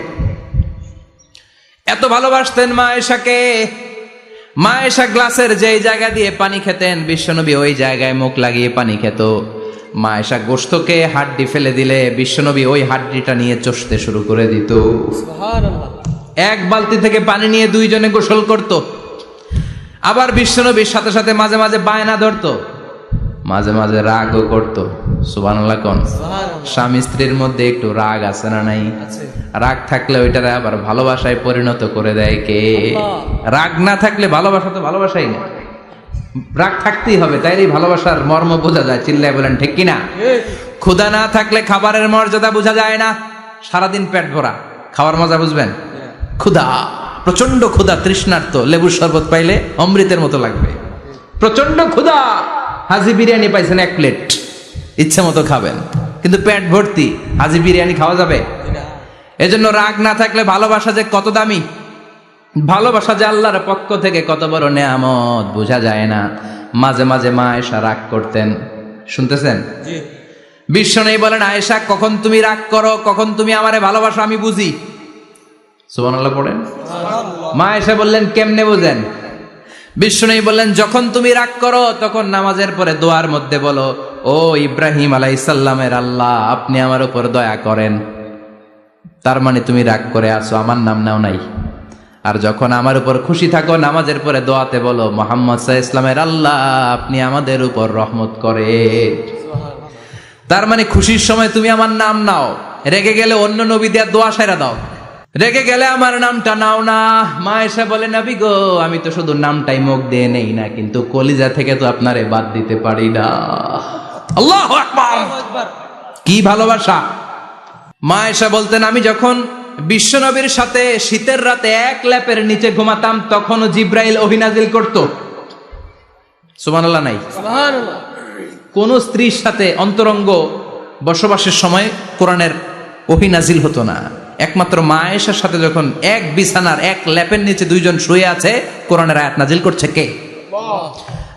Speaker 1: এত ভালোবাসতেন মা আয়েশাকে। মা আয়েশা গ্লাসের যেই জায়গা দিয়ে পানি খেতেন, বিশ্বনবী ওই জায়গায় মুখ লাগিয়ে পানি খেত। মা আয়েশা গোশতকে হাড্ডি ফেলে দিলে বিশ্বনবী ওই হাড্ডিটা নিয়ে চষতে শুরু করে দিত। সুবহানাল্লাহ। এক বালতি থেকে পানি নিয়ে 2 জনে গোসল করত। আবার বিশ্বনবীর সাথে সাথে মাঝে মাঝে বায়না ধরতো, মাঝে মাঝে রাগও করত। সুবহানাল্লাহ কোন? স্বামী স্ত্রীর মধ্যে একটু রাগ আছে না নাই? রাগ থাকলে ওইটারে আবার ভালোবাসায় পরিণত করে দেয় কে? রাগ না থাকলে ভালোবাসা তো ভালোবাসাই না। রাগ থাকতেই হবে, তাইলে ভালোবাসার মর্ম বোঝা যায়। চিল্লায় বলেন ঠিক কিনা? ক্ষুধা না থাকলে খাবারের মর্যাদা বোঝা যায় না। সারাদিন পেট ভরা, খাওয়ার মজা বুঝবেন? ক্ষুধা, প্রচন্ড ক্ষুধা, তৃষ্ণার্ত, লেবুর শরবত পাইলে অমৃতের মতো লাগবে। প্রচন্ড ক্ষুধা, হাজি বিরিয়ানি পাইছেন 1 প্লেট, ইচ্ছে মতো খাবেন, কিন্তু পেট ভর্তি, হাজি বিরিয়ানি খাওয়া যাবে? এজন্য রাগ না থাকলে ভালোবাসা যে কত দামি, ভালোবাসা যে আল্লাহর পক্ষ থেকে কত বড় নেয়ামত বোঝা যায় না। মাঝে মাঝে মা আয়েশা রাগ করতেন। শুনতেছেন? বিশ্বনবী বলেন, আয়েশা কখন তুমি রাগ করো, কখন তুমি আমারে ভালোবাসো আমি বুঝি। সুবহানাল্লাহ পড়েন। মা আয়েশা বললেন, কেমনে বুঝেন? বিশ্বনবী বললেন, যখন তুমি রাগ করো তখন নামাজের পরে দোয়ার মধ্যে বলো, ও ইব্রাহিম আলাইহিস সালামের আল্লাহ, আপনি আমার উপর দয়া করেন। তার মানে তুমি রাগ করে আছো, আমার নাম নাও নাই। আর যখন আমার উপর খুশি থাকো, নামাজের পরে দোয়াতে বলো, মুহাম্মদ সাল্লাল্লাহু আলাইহি ওয়াসাল্লামের আল্লাহ, আপনি আমাদের উপর রহমত করে। তার মানে খুশির সময় তুমি আমার নাম নাও, রেগে গেলে অন্য নবী দেয়া দোয়া সাইরা দাও, রেগে গেলে আমার নামটা নাও না। মা এসে বলে, নবী গো, আমি তো শুধু নামটাই মুখ দিয়ে নেই না, কিন্তু কলিজা থেকে তো আপনারে বাদ দিতে পারি না। আল্লাহু আকবার! কি ভালোবাসা! মা এসে বলতেন, আমি যখন বিশ্বনবীর সাথে শীতের রাতে এক ল্যাপের নিচে ঘুমাতাম, তখনও জিব্রাইল ওহী নাজিল করত। সুবহানাল্লাহ নাই? সুবহানাল্লাহ। কোন স্ত্রীর সাথে অন্তরঙ্গ বসবাসের সময় কোরআনের ওহী নাজিল হতো না। একমাত্র মা আয়েশার সাথে যখন এক বিছানার এক ল্যাপের নিচে দুইজন শুয়ে আছে, কোরআনের আয়াত নাজিল করছে কে?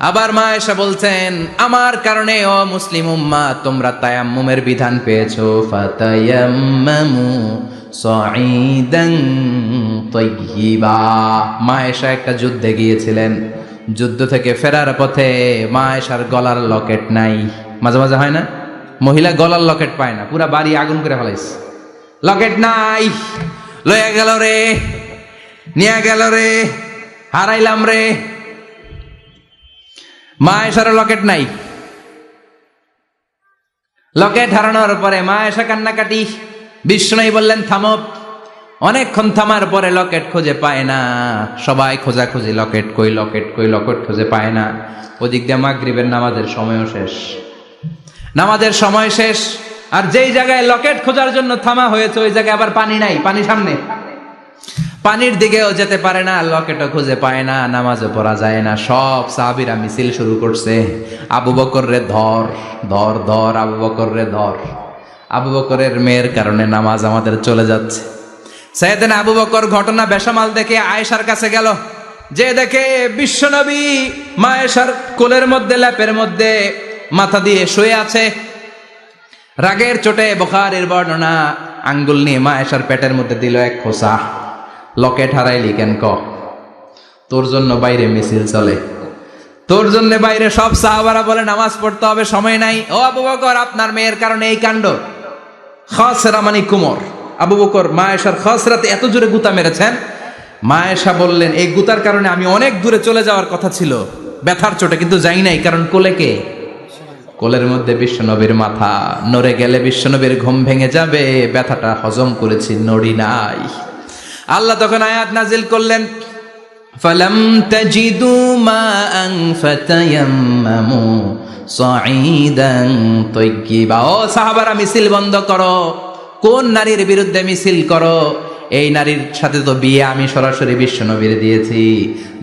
Speaker 1: আবার মা আয়েশা বলছেন, আমার কারণে ও মুসলিম উম্মাহ তোমরা তায়াম্মুমের বিধান পেয়েছো। ফাতায়াম্মামু সাঈদান তাইয়্যিবা। মা আয়েশা একটা যুদ্ধে গিয়েছিলেন, যুদ্ধ থেকে ফেরার পথে মা আয়েশার গলার লকেট নাই। মাঝে মাঝে হয় না, মহিলা গলার লকেট পায় না, পুরা বাড়ি আগুন করে ফেলাইছে, লকেট নাই, লইয়া গেল রে, নিয়ে গেল রে, হারাইলাম রে। মা আয়েশার লকেট নাই। লকেট হারানোর পরে মা আয়েশা কান্নাকাটি। বিষ্ণু বললেন থামো। অনেকক্ষণ থামার পরে লকেট খুঁজে পায় না, সবাই খোঁজাখুঁজি, লকেট কই, লকেট কই, লকেট খুঁজে পায় না। ওদিক দিয়ে মাগরিবের নামাজের সময়ও শেষ, নামাজের সময় শেষ। আর যেই জায়গায় লকেট খোঁজার জন্য থামা হয়েছে ওই জায়গায় আবার পানি নাই, পানি সামনে, পানির দিকেও যেতে পারে না, লকেটও খুঁজে পায় না, নামাজও পড়া যায় না। সব সাহাবীরা মিছিল শুরু করছে, আবু বকর রে ধর, ধর ধর, আবু বকর রে ধর। আবু বকরের মেয়ের কারণে নামাজ আমাদের চলে যাচ্ছে। সাইয়েদনা আবু বকর ঘটনা বেসামাল দেখে আয়েশার কাছে গেল, যে দেখে বিশ্বনবী মা আয়েশার কোলের মধ্যে, ল্যাপের মধ্যে মাথা দিয়ে শুয়ে আছে। রাগের চোটে বুখারীর বর্ণনা, আঙ্গুল নিয়ে মা আয়েশার পেটের মধ্যে দিল এক খোঁচা। লকেট হারাইলি কেন ক? তোর জন্য বাইরে মিছিল চলে, তোর জন্য বাইরে সব সাহাবারা বলে নামাজ পড়তে হবে, সময় নাই। ও আবু বকর, আপনার মেয়ের কারণে এই কাণ্ড। খাসরা মানে কুমর। আবু বকর মা আয়েশার খাসরাতে এত জোরে গুতা মেরেছেন, মা আয়েশা বললেন এই গুতার কারণে আমি অনেক দূরে চলে যাওয়ার কথা ছিল ব্যথার চোটে, কিন্তু যাই নাই, কারণ কোলে কে? কোলের মধ্যে বিশ্বনবীর মাথা, নড়ে গেলে বিশ্বনবীর ঘুম ভেঙে যাবে, ব্যথাটা হজম করেছি, নড়ি নাই। আল্লাহ তখন আয়াত নাজিল করলেন, ফালাম তাজিদু মাআন ফাতায়াম্মামু সাঈদান তাইয়্যিবা। ও সাহাবারা, মিছিল বন্ধ করো। কোন নারীর বিরুদ্ধে মিছিল করো? এই নারীর সাথে তো বিয়ে আমি সরাসরি বিশ্বনবীর দিয়েছি।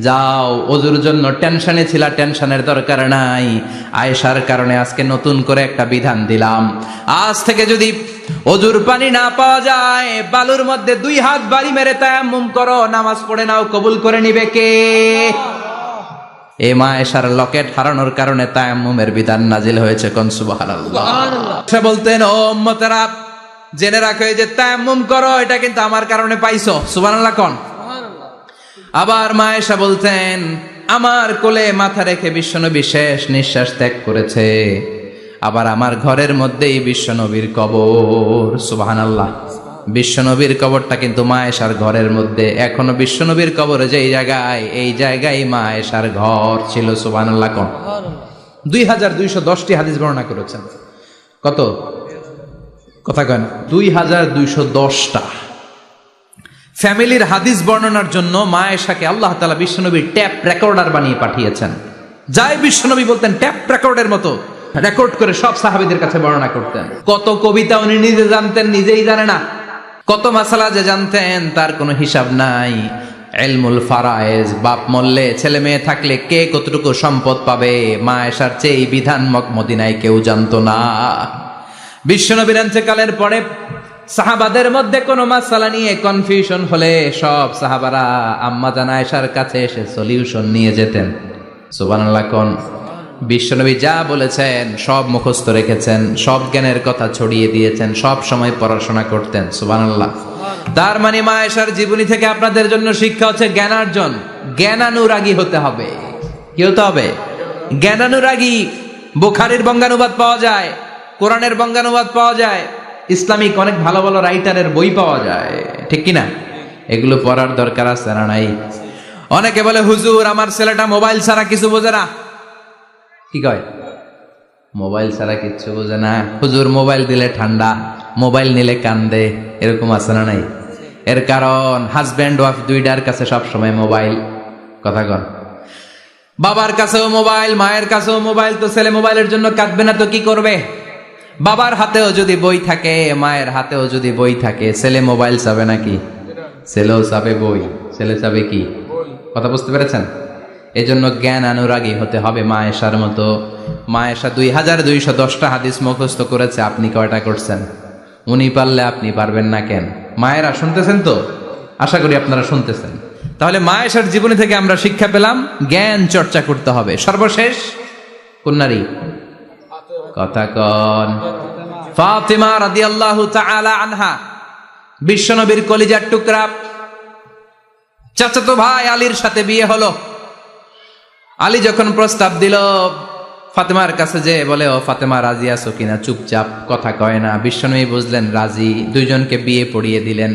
Speaker 1: যাও, ওজুর জন্য টেনশনে ছিলা, টেনশনের দরকার নাই। আয়েশার কারণে আজকে নতুন করে একটা বিধান দিলাম, আজ থেকে যদি ওজুর পানি না পাওয়া যায়, বালুর মধ্যে 2 হাত বাড়ি মেরে তায়াম্মুম করো, নামাজ পড়ে নাও, কবুল করে নিবে কে? এই মা আয়েশার লকেট হারানোর কারণে তায়াম্মুমের বিধান নাজিল হয়েছে। কোন সুবহানাল্লাহ। সে বলতেন, ও উম্মতেরা জেনে রাখো, এই যে তায়াম্মুম করো, এটা কিন্তু আমার কারণে পাইছো। সুবহানাল্লাহ কোন? আবার মা আয়েশা বলতেন, আমার কোলে মাথা রেখে বিশ্বনবী শেষ নিঃশ্বাস ত্যাগ করেছে, আবার আমার ঘরের মধ্যেই বিশ্বনবীর কবর। সুবহানাল্লাহ। বিশ্বনবীর কবরটা কিন্তু মা আয়েশার ঘরের মধ্যে। এখনো বিশ্বনবীর কবর যেই জায়গায়, এই জায়গায় মা আয়েশার ঘর ছিল। সুবহানাল্লাহ কোন? 2210টি হাদিস বর্ণনা করেছেন। কত? কথা কেন? 2210টা ফ্যামিলির হাদিস বর্ণনার জন্য মা আয়েশাকে আল্লাহ তাআলা বিশ্বনবীর ট্যাপ রেকর্ডার বানিয়ে পাঠিয়েছেন। যাই বিশ্বনবী বলতেন, ট্যাপ রেকর্ডের মতো রেকর্ড করে সব সাহাবীদের কাছে বর্ণনা করতেন। কত কবিতা উনি নিজে জানতেন, নিজেই জানে না। কত মাসালা যে জানতেন তার কোনো হিসাব নাই। ইলমুল ফারায়েজ, বাপ মরলে ছেলে মেয়ে থাকলে কে কতটুকু সম্পদ পাবে, মা আয়েশার চেয়ে এই বিধান মদিনায় কেউ জানতো না। বিশ্বনবীর ইন্তেকালের পরে সাহাবাদের মধ্যে কোনো মাসালা নিয়ে কনফিউশন হলে সব সাহাবারা আম্মা জান আয়েশার কাছে এসে সলিউশন নিয়ে যেতেন। সুবহানাল্লাহ কোন? বিশ্বনবী যা বলেছেন সব মুখস্থ রেখেছেন, সব জ্ঞানের কথা ছড়িয়ে দিয়েছেন, সব সময় পড়াশোনা করতেন। সুবহানাল্লাহ। তার মানে মা আয়েশার জীবনী থেকে আপনাদের জন্য শিক্ষা হচ্ছে জ্ঞানার্জন, জ্ঞানানুরাগী হতে হবে। কি হতে হবে? জ্ঞানানুরাগী। বুখারীর বঙ্গানুবাদ পাওয়া যায়, কোরআনের বঙ্গানুবাদ পাওয়া যায়, ইসলামিক অনেক ভালো ভালো রাইটারের বই পাওয়া যায়, ঠিক কিনা? এগুলো পড়ার দরকার আছে না নাই? অনেকে বলে, হুজুর আমার ছেলেটা মোবাইল ছাড়া কিছু বোঝে না। কি কয়? মোবাইল ছাড়া কিচ্ছু বোঝে না। হুজুর মোবাইল দিলে ঠান্ডা, মোবাইল নিলে কান্দে, এরকম আছে না নাই? এর কারণ হাজব্যান্ড ওয়াইফ দুইটার কাছে সবসময় মোবাইল। কথা কন। বাবার কাছেও মোবাইল, মায়ের কাছেও মোবাইল, তো ছেলে মোবাইলের জন্য কাঁদবে না তো কি করবে? বাবার হাতেও যদি বই থাকে, মায়ের হাতেও যদি বই থাকে, ছেলে মোবাইল চাবে নাকি? ছেলেও চাবে বই, ছেলে চাবে কি? কথা বুঝতে পেরেছেন? এই জন্য জ্ঞান অনুরাগী হতে হবে মা আয়েশার মতো। মা আয়েশা 2210টা হাদিস মুখস্থ করেছে, আপনি কয়টা করছেন? উনি পারলে আপনি পারবেন না কেন? মায়েরা শুনতেছেন তো? আশা করি আপনারা শুনতেছেন। তাহলে মা আয়েশার জীবনী থেকে আমরা শিক্ষা পেলাম জ্ঞান চর্চা করতে হবে। সর্বশেষ কোন নারী? কথা কন। ফাতিমা রাদিয়াল্লাহু তাআলা আনহা, বিশ্বনবীর কলিজার টুকরা। চাচাতো ভাই আলীর সাথে বিয়ে হলো। আলী যখন প্রস্তাব দিল ফাতেমার কাছে, যে বলে, ও ফাতেমা রাজি আছো কিনা? চুপচাপ, কথা কয় না। বিশ্বনবী বুঝলেন রাজি, দুইজনকে বিয়ে পড়িয়ে দিলেন।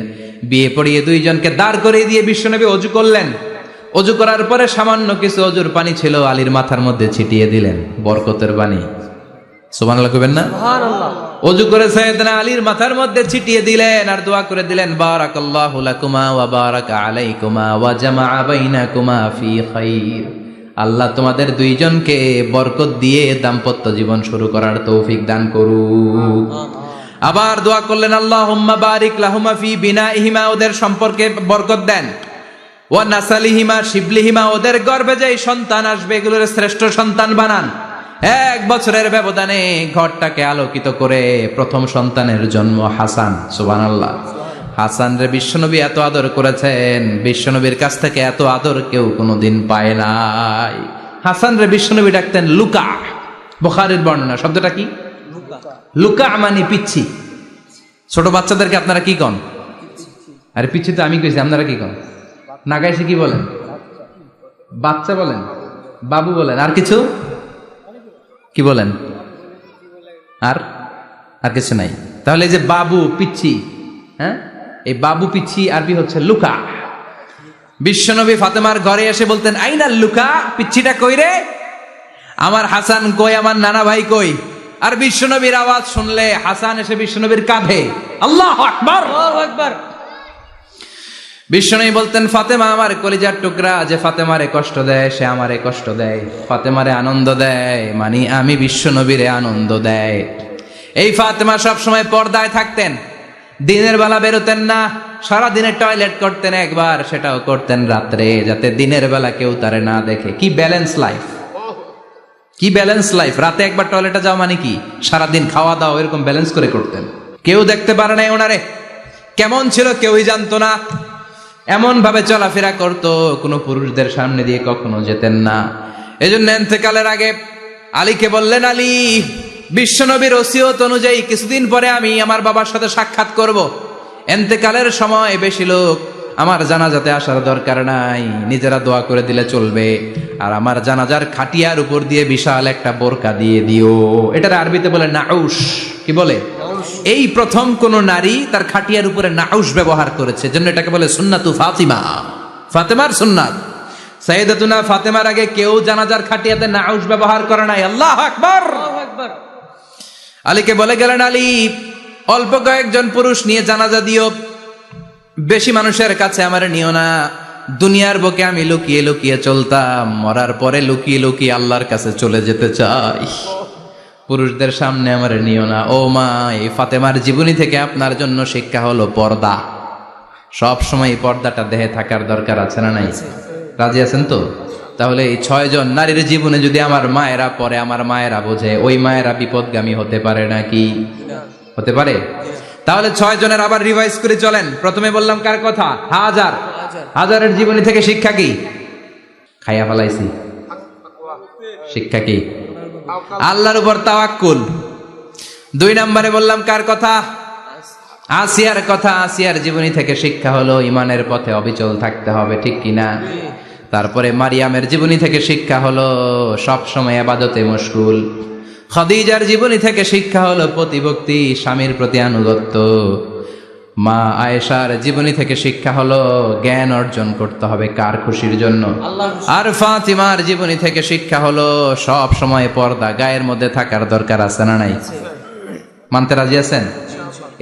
Speaker 1: বিয়ে পড়িয়ে দুইজনকে দাঁড় করিয়ে দিয়ে বিশ্বনবী অজু করলেন। অজু করার পরে সামান্য কিছু অজুর পানি ছিল, আলীর মাথার মধ্যে ছিটিয়ে দিলেন, বরকতের পানি। সুবহানাল্লাহ কইবেন না? সুবহানাল্লাহ। অজু করে সাইয়েদনা আলীর মাথার মধ্যে ছিটিয়ে দিলেন আর দোয়া করে দিলেন, বারাকাল্লাহু লাকুমা ওয়া বারাকা আলাইকুমা ওয়া জামাআ বাইনাকুমা ফি খাইর। আল্লাহ তোমাদের দুইজনকে বরকত দিয়ে দাম্পত্য জীবন শুরু করার তৌফিক দান করুক। আবার দোয়া করলেন, আল্লাহুম্মা বারিক লাহুমা ফি বিনাইহিমা, ওদের সম্পর্কে বরকত দেন। ওয়া নাসালিহিমা, শিবলিহিমা, ওদের গর্ভে যে সন্তান আসবে এগুলোর শ্রেষ্ঠ সন্তান বানান। 1 বছরের ব্যবধানে ঘরটাকে আলোকিত করে প্রথম সন্তানের জন্ম হাসান। সুবহানাল্লাহ। হাসান রে বিশ্বনবী এত আদর করেছেন, বিশ্বনবীর কাছ থেকে এত আদর কেউ কোনোদিন পায় নাই। হাসান রে বিশ্বনবী ডাকতেন লুকা। বুখারীর বর্ণনা। শব্দটা কি? লুকা মানে পিচ্ছি। ছোট বাচ্চাদেরকে আপনারা কি কন? আরে পিচ্ছি তো আমি কইছি, আপনারা কি কন? নাগাইছে কি বলেন? বাচ্চা বলেন, বাবু বলেন, আর কিছু কি বলেন? আর কিছু নাই। তাহলে এই যে বাবু, পিচ্ছি, হ্যাঁ, এই বাবু পিচ্ছি আরবি হচ্ছে লুকা। বিশ্বনবী ফাতেমার ঘরে এসে বলতেন, আইনা লুকা, পিচ্ছিটা কই রে? আমার হাসান কই, আমার নানা ভাই কই? আর বিশ্বনবীর আওয়াজ শুনলে হাসান এসে বিশ্বনবীর কাঁধে। আল্লাহু আকবার, আল্লাহু আকবার। বিশ্বনবী বলতেন, ফাতেমা আমার কলিজার টুকরা, যে ফাতেমারে কষ্ট দেয় সে আমারে কষ্ট দেয়, ফাতেমারে আনন্দ দেয় মানে আমি বিশ্বনবীরে আনন্দ দেয়। এই ফাতেমা সব সময় পর্দায় থাকতেন, দিনের বেলা বেরোতেন না, সারা দিনে টয়লেট করতেন একবার, সেটাও করতেন রাত্রে, যাতে দিনের বেলা কেউ তারে না দেখে। কি ব্যালেন্স লাইফ, কি ব্যালেন্স লাইফ! রাতে একবার টয়লেটে যাওয়া মানে কি সারাদিন খাওয়া দাওয়া এরকম ব্যালেন্স করে করতেন। কেউ দেখতে পারে নাই ওনারে, কেমন ছিল কেউই জানতো না। এমন ভাবে চলাফেরা করতো, কোনো পুরুষদের সামনে দিয়ে কখনো যেতেন না। এজন্য ইন্তেকালের আগে আলীকে বললেন, আলী, বিশ্বনবীর ওসিয়ত অনুযায়ী কিছুদিন পরে আমি আমার বাবার সাথে সাক্ষাৎ করব। ইন্তেকালের সময় বেশি লোক আমার জানাজাতে আসার দরকার নাই, নিজেরা দোয়া করে দিলে চলবে। আর আমার জানাজার খাটিয়ার উপর দিয়ে বিশাল একটা বোরকা দিয়ে দিও। এটার আরবিতে বলে নাউশ। কি বলে? এই প্রথম কোন নারী তার খাটিয়ার উপরে নাউশ ব্যবহার করেছে, জন্য এটাকে বলে সুন্নাতু ফাতিমা, ফাতেমার সুন্নাত। সাইয়েদাতুনা ফাতেমার আগে কেউ জানাজার খাটিয়াতে নাউশ ব্যবহার করে নাই। আল্লাহু আকবার, আল্লাহু আকবার। আলীকে বলে গেলেন, আলী, অল্প কয়েকজন পুরুষ নিয়ে জানাজা দিও, বেশি মানুষের কাছে আমার নিও না। দুনিয়ার বুকে আমি লুকিয়ে লুকিয়ে চলতাম, মরার পরে লুকিয়ে লুকিয়ে আল্লাহর কাছে চলে যেতে চাই, পুরুষদের সামনে আমার নিও না। ও মা, এই ফাতেমার জীবনী থেকে আপনার জন্য শিক্ষা হলো পর্দা। সব সময় পর্দাটা দেহে থাকার দরকার আছে না নাই? রাজি আছেন তো? তাহলে এই 6 জন নারীর জীবনে যদি আমার মায়েরা পড়ে, আমার মায়েরা বোঝে, ওই মায়েরা বিপদগামী হতে পারে নাকি? হতে পারে। তাহলে 6 জনের আবার রিভাইজ করে চলেন। প্রথমে বললাম কার কথা? হাজারের জীবনী থেকে শিক্ষা কি? খাইয়া ফেলাইছি। শিক্ষা কি? আল্লাহর উপর তাওয়াক্কুল। 2 নম্বরে বললাম কার কথা? আসিয়ার কথা। আসিয়ার জীবনী থেকে শিক্ষা হলো ইমানের পথে অবিচল থাকতে হবে, ঠিক কিনা? তারপরে মারিয়ামের জীবনী থেকে শিক্ষা হলো সব সময় ইবাদতে মশগুল। খাদিজার জীবনী থেকে শিক্ষা হলো প্রতিভক্তি, স্বামীর প্রতি আনুগত্য। মা আয়েশার জীবনী থেকে শিক্ষা হলো জ্ঞান অর্জন করতে হবে কার খুশির জন্য? আর ফাতিমার জীবনী থেকে শিক্ষা হলো সব সময় পর্দা গায়ের মধ্যে থাকার দরকার আছে না নাই? মানতে রাজি আছেন?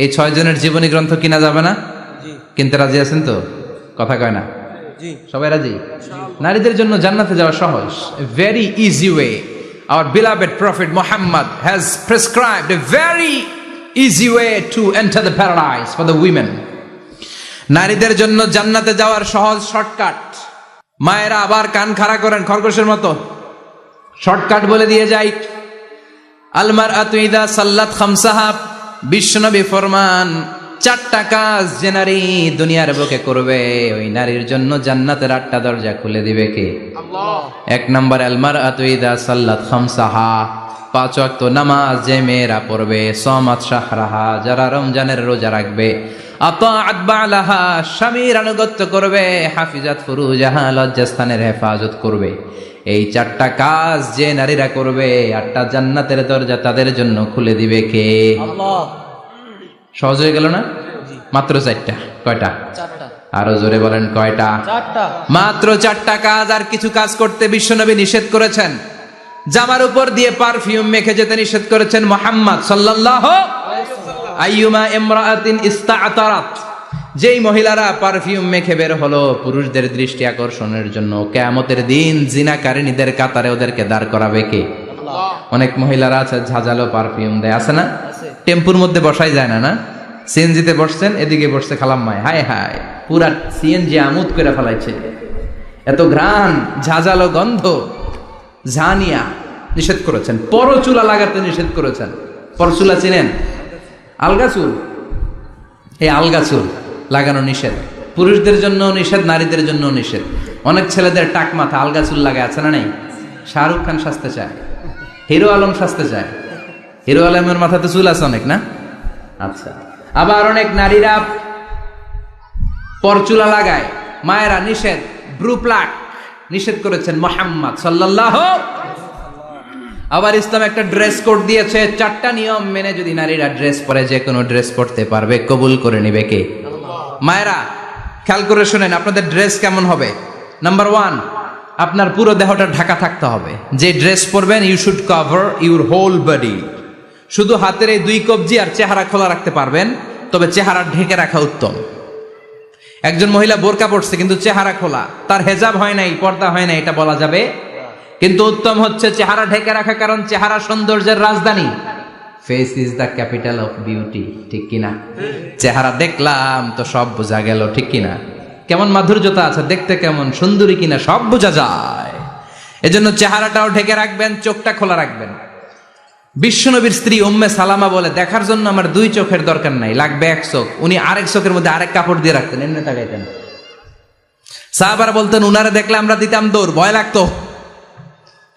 Speaker 1: এই 6 জনের জীবনী গ্রন্থ কিনা যাবে না? কিনতে রাজি আছেন তো? কথা কয় না? সবাই রাজি? নারীদের জন্য জান্নাতে যাওয়া সহজ, very easy way. Our beloved Prophet Muhammad has prescribed a very easy way to enter the paradise for the women. নারীদের জন্য জান্নাতে যাওয়ার সহজ শর্টকাট। মায়েরা আবার কান খাড়া করেন খরগোশের মতো, শর্টকাট বলে দিয়ে যাই। আল মারআতু ইযা সাল্লাত খামসাহা, বিশ্বনবী ফরমান, চারটা কাজ যে নারী দুনিয়ার বুকে করবে ওই নারীর জন্য জান্নাতের 8টা দরজা খুলে দিবে কে? আল্লাহ। 1 নাম্বার আল মারআতু ইযা সাল্লাত খামসাহা, 5 ওয়াক্ত নামাজ যে মেয়েরা পড়বে, সামাত শাহরাহা, যারা রমজানের রোজা রাখবে, আতাআত বালাহা, স্বামীর আনুগত্য করবে, হাফিজাত ফুরুজাহা, লজ্জাস্থানের হেফাজত করবে। এই 4টা কাজ যে নারীরা করবে 8টা জান্নাতের দরজা তাদের জন্য খুলে দিবে কে?
Speaker 2: আল্লাহ।
Speaker 1: সহজ হয়ে গেল না? মাত্র 4টা। কয়টা?
Speaker 2: 4টা।
Speaker 1: আরো জোরে বলেন কয়টা?
Speaker 2: 4টা।
Speaker 1: মাত্র 4টা কাজ। আর কিছু কাজ করতে বিশ্বনবী নিষেধ করেছেন। জামার উপর দিয়ে পারফিউম মেখে যেতে নিষেধ করেছেন মুহাম্মদ সাল্লাল্লাহু আলাইহি ওয়াসাল্লাম। আইয়ুমা ইমরাআতিন ইস্তাআতারাত, যেই মহিলারা পারফিউম মেখে বের হলো পুরুষদের দৃষ্টি আকর্ষণের জন্য, কিয়ামতের দিন জিনাকারিনীদের কাতারে ওদেরকে দাঁড় করাবে কে?
Speaker 2: আল্লাহ।
Speaker 1: অনেক মহিলারা আছে ঝাঁঝালো পারফিউম দেয়, আছে না?
Speaker 2: আছে।
Speaker 1: টেম্পুর মধ্যে বসাই যায় না, না সিএনজিতে বসছেন, এদিকে বসছে খালাম্মায়, হায় হায় পুরা সিএনজি আমোদ করে ফেলাইছে, এত ঘ্রাণ, ঝাঁঝালো গন্ধ। ঝানিয়া নিষেধ করেছেন। পরচুলা লাগাতে নিষেধ করেছেন। পরচুলা চিনেন? আলগা চুল, এই আলগা চুল লাগানো নিষেধ। পুরুষদের জন্য নিষেধ, নারীদের জন্য নিষেধ। অনেক ছেলেদের টাক মাথা আলগা চুল লাগায়, আছে না নেই? শাহরুখ খান সাজতে চায়, হিরো আলম সাজতে চায়। হিরো আলমের মাথাতে চুল আছে অনেক, না? আচ্ছা। আবার অনেক নারীরা পরচুলা লাগায়। মায়েরা নিষেধ। ব্রু প্লাক নিষেধ করেছেন মুহাম্মদ সাল্লাল্লাহু। আবার ইসলাম একটা ড্রেস কোড দিয়েছে। 4টা নিয়ম মেনে যদি নারীরা ড্রেস পরে যে কোনো ড্রেস পরতে পারবে, কবুল করে নিবে কে? মায়েরা খেয়াল করে শুনেন, আপনাদের ড্রেস কেমন হবে? নাম্বার 1, আপনার পুরো দেহটা ঢাকা থাকতে হবে। যে ড্রেস পরবেন you should cover your whole body. শুধু হাতের এই 2 কবজি আর চেহারা খোলা রাখতে পারবেন, তবে চেহারা ঢেকে রাখা উত্তম। একজন মহিলা বোরকা পড়ছে কিন্তু চেহারা খোলা, তার হেজাব হয় নাই, পর্দা হয় নাই, এটা বলা যাবে? কিন্তু উত্তম হচ্ছে চেহারা ঢেকে রাখা, কারণ চেহারা সৌন্দর্যের রাজধানী। Face is the capital of beauty, ঠিক কিনা? চেহারা দেখলাম তো সব বোঝা গেল, ঠিক কিনা? কেমন মাধুর্যতা আছে, দেখতে কেমন সুন্দরী কিনা সব বোঝা যায়। এজন্য চেহারাটাও ঢেকে রাখবেন, চোখটা খোলা রাখবেন। বিশ্বনবীর স্ত্রী উম্মে সালামা বলে, দেখার জন্য আমার 2 চোখের দরকার নাই, লাগবে 1 চোখ। উনি আরেক চোখের মধ্যে আরেক কাপড় দিয়ে রাখতেন, এমনি তাকাইতেন। সাহাবারা বলতেন উনারে দেখলে আমরা দিতাম দৌড়, ভয় লাগতো।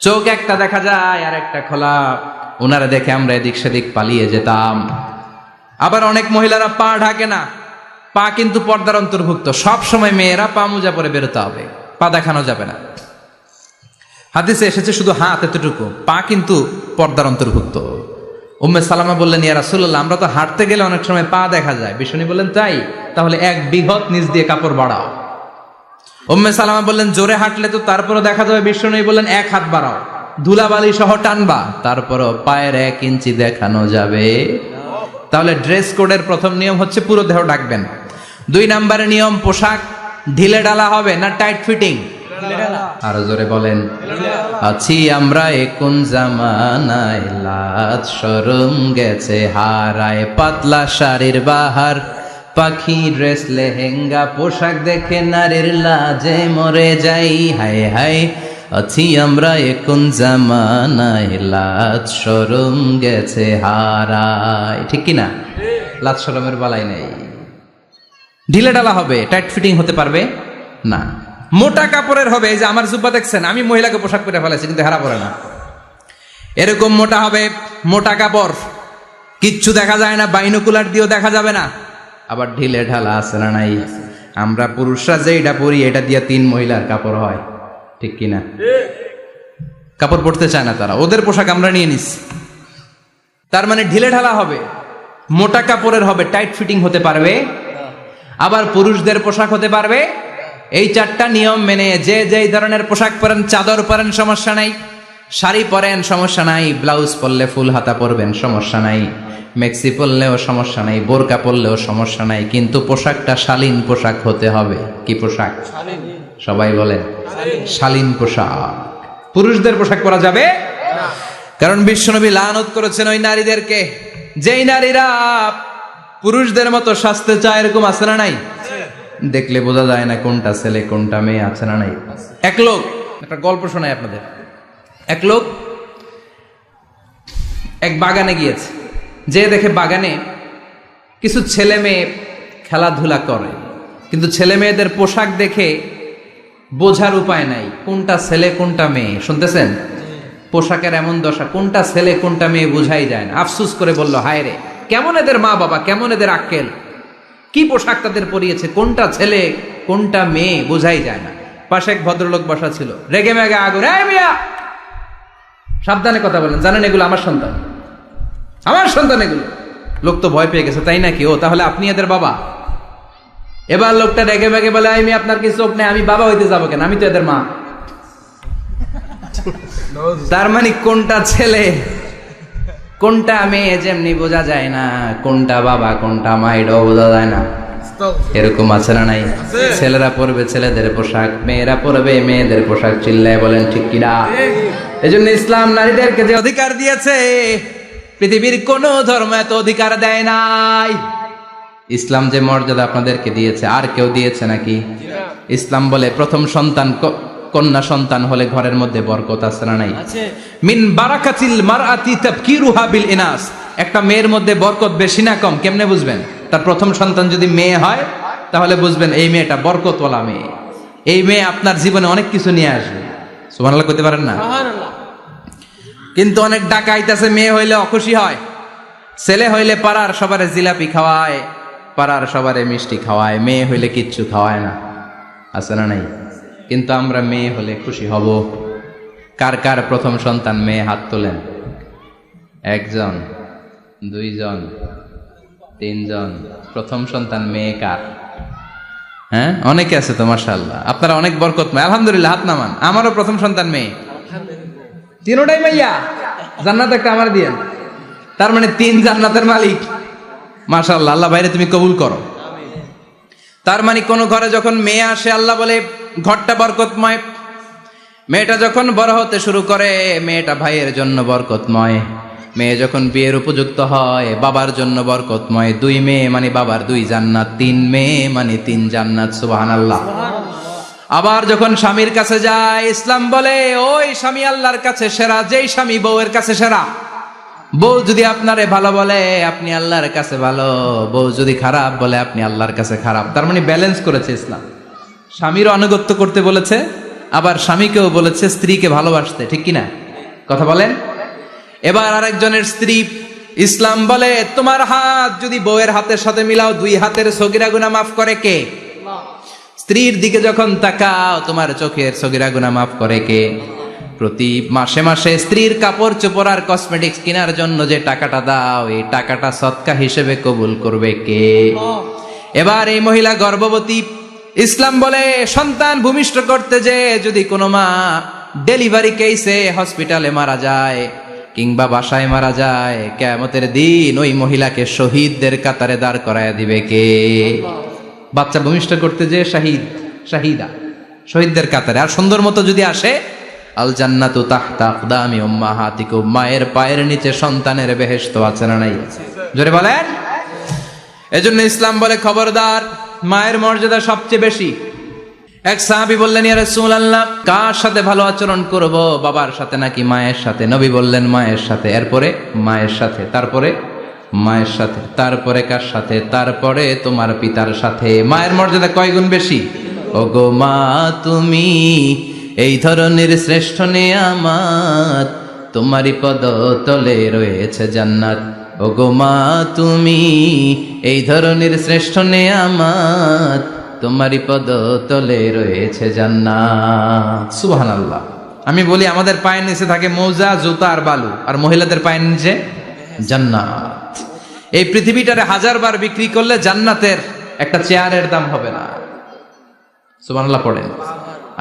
Speaker 1: চোখ একটা দেখা যায় আর একটা খোলা, উনারে দেখে আমরা এদিক সেদিক পালিয়ে যেতাম। আবার অনেক মহিলারা পা ঢাকে না, পা কিন্তু পর্দার অন্তর্ভুক্ত। সব সময় মেয়েরা পা মোজা পরে বেরোতে হবে, পা দেখানো যাবে না। হাদিসে এসেছে শুধু হাত এতটুকু, পা কিন্তু পর্দার অন্তর্ভুক্ত। উম্মে সালামা বললেন, ইয়া রাসূলুল্লাহ, আমরা তো হাঁটতে গেলে অনেক সময় পা দেখা যায়। বিষ্ণু বললেন, তাই? তাহলে 1 বিঘত নিচ দিয়ে কাপড় বাড়াও। উম্মে সালামা বললেন, জোরে হাঁটলে তো তারপরও দেখা যাবে। বিষ্ণু বললেন, 1 হাত বাড়াও, ধুলাবালি সহ টানবা, তারপরও পায়ের 1 ইঞ্চি দেখানো যাবে। তাহলে ড্রেস কোডের প্রথম নিয়ম হচ্ছে পুরো দেহ ঢাকবেন। 2 নম্বরের নিয়ম, পোশাক ঢিলে ঢালা হবে না টাইট ফিটিং? আরো জোরে বলেন। আছি আমরা কোন জামানায়, লাজ শরম গেছে হারায়, পাতলা শাড়ির বাহার, পাখি ড্রেস লেহেঙ্গা, পোশাক দেখে নারীর লাজে মরে যাই, হায় হায়। আছি আমরা কোন জামানায়, লাজ শরম গেছে হারায়, ঠিক কিনা? লাজ শরমের বালাই নেই। ঢিলে ঢালা হবে, টাইট ফিটিং হতে পারবে না। মোটা কাপড়ের হবে। এই যে আমার জুব্বা দেখছেন, আমি মহিলাকে পোশাক পরে ফেলেছি কিন্তু হেরা পরে না, এরকম মোটা হবে। মোটা কাপড়, কিচ্ছু দেখা যায় না, বাইনোকুলার দিয়েও দেখা যাবে না। আবার ঢিলে ঢালা আছে না নাই? আমরা পুরুষরা যে এটা পরি, এটা দিয়ে 3 মহিলার কাপড় হয়, ঠিক কিনা? কাপড় পরতে চায় না তারা, ওদের পোশাক আমরা নিয়ে নিছি। তার মানে ঢিলে ঢালা হবে, মোটা কাপড়ের হবে, টাইট ফিটিং হতে পারবে। আবার পুরুষদের পোশাক হতে পারবে। এই 4টা নিয়ম মেনে যে যেই ধরনের পোশাক পরেন, চাদর পরেন সমস্যা নাই, শাড়ি পরেন সমস্যা নাই, ব্লাউজ পরলে ফুল হাতা পরবেন সমস্যা নাই, মেক্সি পরলেও সমস্যা নাই, বোরকা পরলেও সমস্যা নাই, কিন্তু পোশাকটা শালীন পোশাক হতে হবে। কি পোশাক? সবাই বলেন, শালীন পোশাক। পুরুষদের পোশাক পরা যাবে না, কারণ বিশ্বনবী লানত করেছেন ওই নারীদেরকে যেই নারীরা পুরুষদের মতো সাজতে চায়। এরকম আছে না নাই? দেখলে বোঝা যায় না কোনটা ছেলে কোনটা মেয়ে, আছে না নাই? এক লোক, একটা গল্প শোনাই আপনাদের। এক লোক এক বাগানে গিয়েছে, যে দেখে বাগানে কিছু ছেলে মেয়ে খেলাধুলা করে, কিন্তু ছেলে মেয়েদের পোশাক দেখে বোঝার উপায় নাই কোনটা ছেলে কোনটা মেয়ে। শুনতেছেন? পোশাকের এমন দশা, কোনটা ছেলে কোনটা মেয়ে বোঝাই যায় না। আফসুস করে বলল, হায় রে, কেমন এদের মা বাবা, কেমন এদের আক্কেল, কি পোশাক তাদের পরিয়েছে, কোনটা ছেলে কোনটা মেয়ে বোঝাই যায় না। পাশে এক ভদ্রলোক বসা ছিল, রেগে মেগে আগুন, এই মিয়া সাবধানে কথা বলেন, জানেন এগুলো আমার সন্তান, আমার সন্তান এগুলো। লোক তো ভয় পেয়ে গেছে, তাই নাকি? ও তাহলে আপনি এদের বাবা? এবার লোকটা রেগে মেগে বলে, আমি আপনার কি চোখ নেই, আমি বাবা হইতে যাবো কেন, আমি তো এদের মা। তার মানে কোনটা ছেলে কোনটা মেয়ে যেমনি বোঝা যায় না, কোনটা বাবা কোনটা মা এটাও বোঝা যায় না। এরকম আছে না নাই? ছেলেরা পরবে ছেলেদের পোশাক, মেয়েরা পরবে মেয়েদের পোশাক। চিল্লায় বলেন ঠিক কিনা? এই জন্য ইসলাম নারীদেরকে যে অধিকার দিয়েছে, পৃথিবীর কোন ধর্ম এত অধিকার দেয় নাই। ইসলাম যে মর্যাদা আপনাদেরকে দিয়েছে আর কেউ দিয়েছে নাকি? ইসলাম বলে প্রথম সন্তান কন্যা সন্তান হলে ঘরের মধ্যে বরকত আছে না নাই? মিন বারাকাতিল মারআতি তাবকিরুহা বিল ইনাস। একটা মেয়ের মধ্যে বরকত বেশি না কম কেমনে বুঝবেন? তার প্রথম সন্তান যদি মেয়ে হয় তাহলে বুঝবেন এই মেয়েটা বরকতওয়ালা মেয়ে, এই মেয়ে আপনার জীবনে অনেক কিছু নিয়ে আসবে। সুবহানাল্লাহ কইতে পারেন না? কিন্তু অনেক ডাকাইত আছে, মেয়ে হইলে অখুশি হয়, ছেলে হইলে পাড়ার সবারে জিলাপি খাওয়ায়, পাড়ার সবারে মিষ্টি খাওয়ায়, মেয়ে হইলে কিচ্ছু খাওয়ায় না। আছে না নাই? কিন্তু আমরা মেয়ে হলে খুশি হব। কার কার প্রথম সন্তান মেয়ে? হাত তোলেন। একজন, দুইজন, তিনজন। প্রথম সন্তান মেয়ে কার? হ্যাঁ, অনেকে আছে তো মাশাআল্লাহ, আপনারা অনেক বরকতময়। আলহামদুলিল্লাহ, হাত নামান। আমারও প্রথম সন্তান মেয়ে, তিনোটাই মাইয়া। জান্নাত একটা আমার দিয়েন। তার মানে 3 জান্নাতের মালিক। মাশাআল্লাহ, আল্লাহ বাইরে তুমি কবুল করো। তার মানে কোন ঘরে যখন মেয়ে আসে আল্লাহ বলে ঘরটা বরকতময়। মেয়েটা যখন বড় হতে শুরু করে, মেয়েটা ভাইয়ের জন্য বরকতময়। মেয়ে যখন বিয়ের উপযুক্ত হয়, বাবার জন্য বরকতময়। 2 মেয়ে মানে বাবার 2 জান্নাত, 3 মেয়ে মানে 3 জান্নাত। সুবহানাল্লাহ। আবার যখন স্বামীর কাছে যায়, ইসলাম বলে ওই স্বামী আল্লাহর কাছে সেরা, যেই স্বামী বউয়ের কাছে সেরা। বউ যদি আপনারে ভালো বলে আপনি আল্লাহর কাছে ভালো, বউ যদি খারাপ বলে আপনি আল্লাহর কাছে খারাপ। তার মানে ব্যালেন্স করেছে ইসলাম। স্বামীরও আনুগত্য করতে বলেছে, আবার স্বামীকেও বলেছে স্ত্রীকে ভালোবাসতে। ঠিক কিনা? কথা বলেন। এবার আরেকজনের স্ত্রী, ইসলাম বলে তোমার হাত যদি বউয়ের হাতের সাথে মিলাও, 2 হাতের সগীরা গুনাহ মাফ করে কে? স্ত্রীর দিকে যখন তাকাও, তোমার চোখের সগীরা গুনাহ মাফ করে কে? প্রতি মাসে মাসে স্ত্রীর কাপড় চোপড় আর কসমেটিক্স কেনার জন্য যে টাকাটা দাও, এই টাকাটা সদকা হিসেবে কবুল করবে কে? এবার এই মহিলা গর্ভবতী, ইসলাম বলে সন্তান ভূমিষ্ঠ করতে যে যদি কোনো মা ডেলিভারি কেসে হসপিটালে মারা যায় কিংবা বাসায় মারা যায়, কিয়ামতের দিন ওই মহিলাকে শহীদদের কাতারে দাঁড় করায় দিবে কে? বাচ্চা ভূমিষ্ঠ করতে যে শাহিদা, শহীদদের কাতারে। আর সুন্দর মতো যদি আসে, আল জান্নাতু তাহতা আকদামি উম্মাহাতিকুম, মায়ের পায়ের নিচে সন্তানের বেহেশত আছে না নাই? জোরে বলেন। এজন্য ইসলাম বলে খবরদার, মায়ের মর্যাদা সবচেয়ে বেশি। এক সাহাবী বললেন, ইয়া রাসূলুল্লাহ, কার সাথে ভালো আচরণ করব, বাবার সাথে নাকি মায়ের সাথে? নবী বললেন মায়ের সাথে, এরপরে মায়ের সাথে, তারপরে মায়ের সাথে, তারপরে কার সাথে? তারপরে তোমার পিতার সাথে। মায়ের মর্যাদা কয় গুণ বেশি? ওগো মা তুমি এই ধরনের শ্রেষ্ঠ নেয়ামত, তোমারই পদতলে রয়েছে জান্নাত। ওগো মা তুমি এই ধরনের শ্রেষ্ঠ নেয়ামত, তোমারই পদতলে রয়েছে জান্নাত। সুবহানাল্লাহ। আমি বলি আমাদের পায়ের নিচে থাকে মৌজা, জুতা আর বালু, আর মহিলাদের পায়ের নিচে জান্নাত। এই পৃথিবীটারে 1000 বার বিক্রি করলে জান্নাতের একটা চেয়ারের দাম হবে না। সুবহানাল্লাহ পড়েন।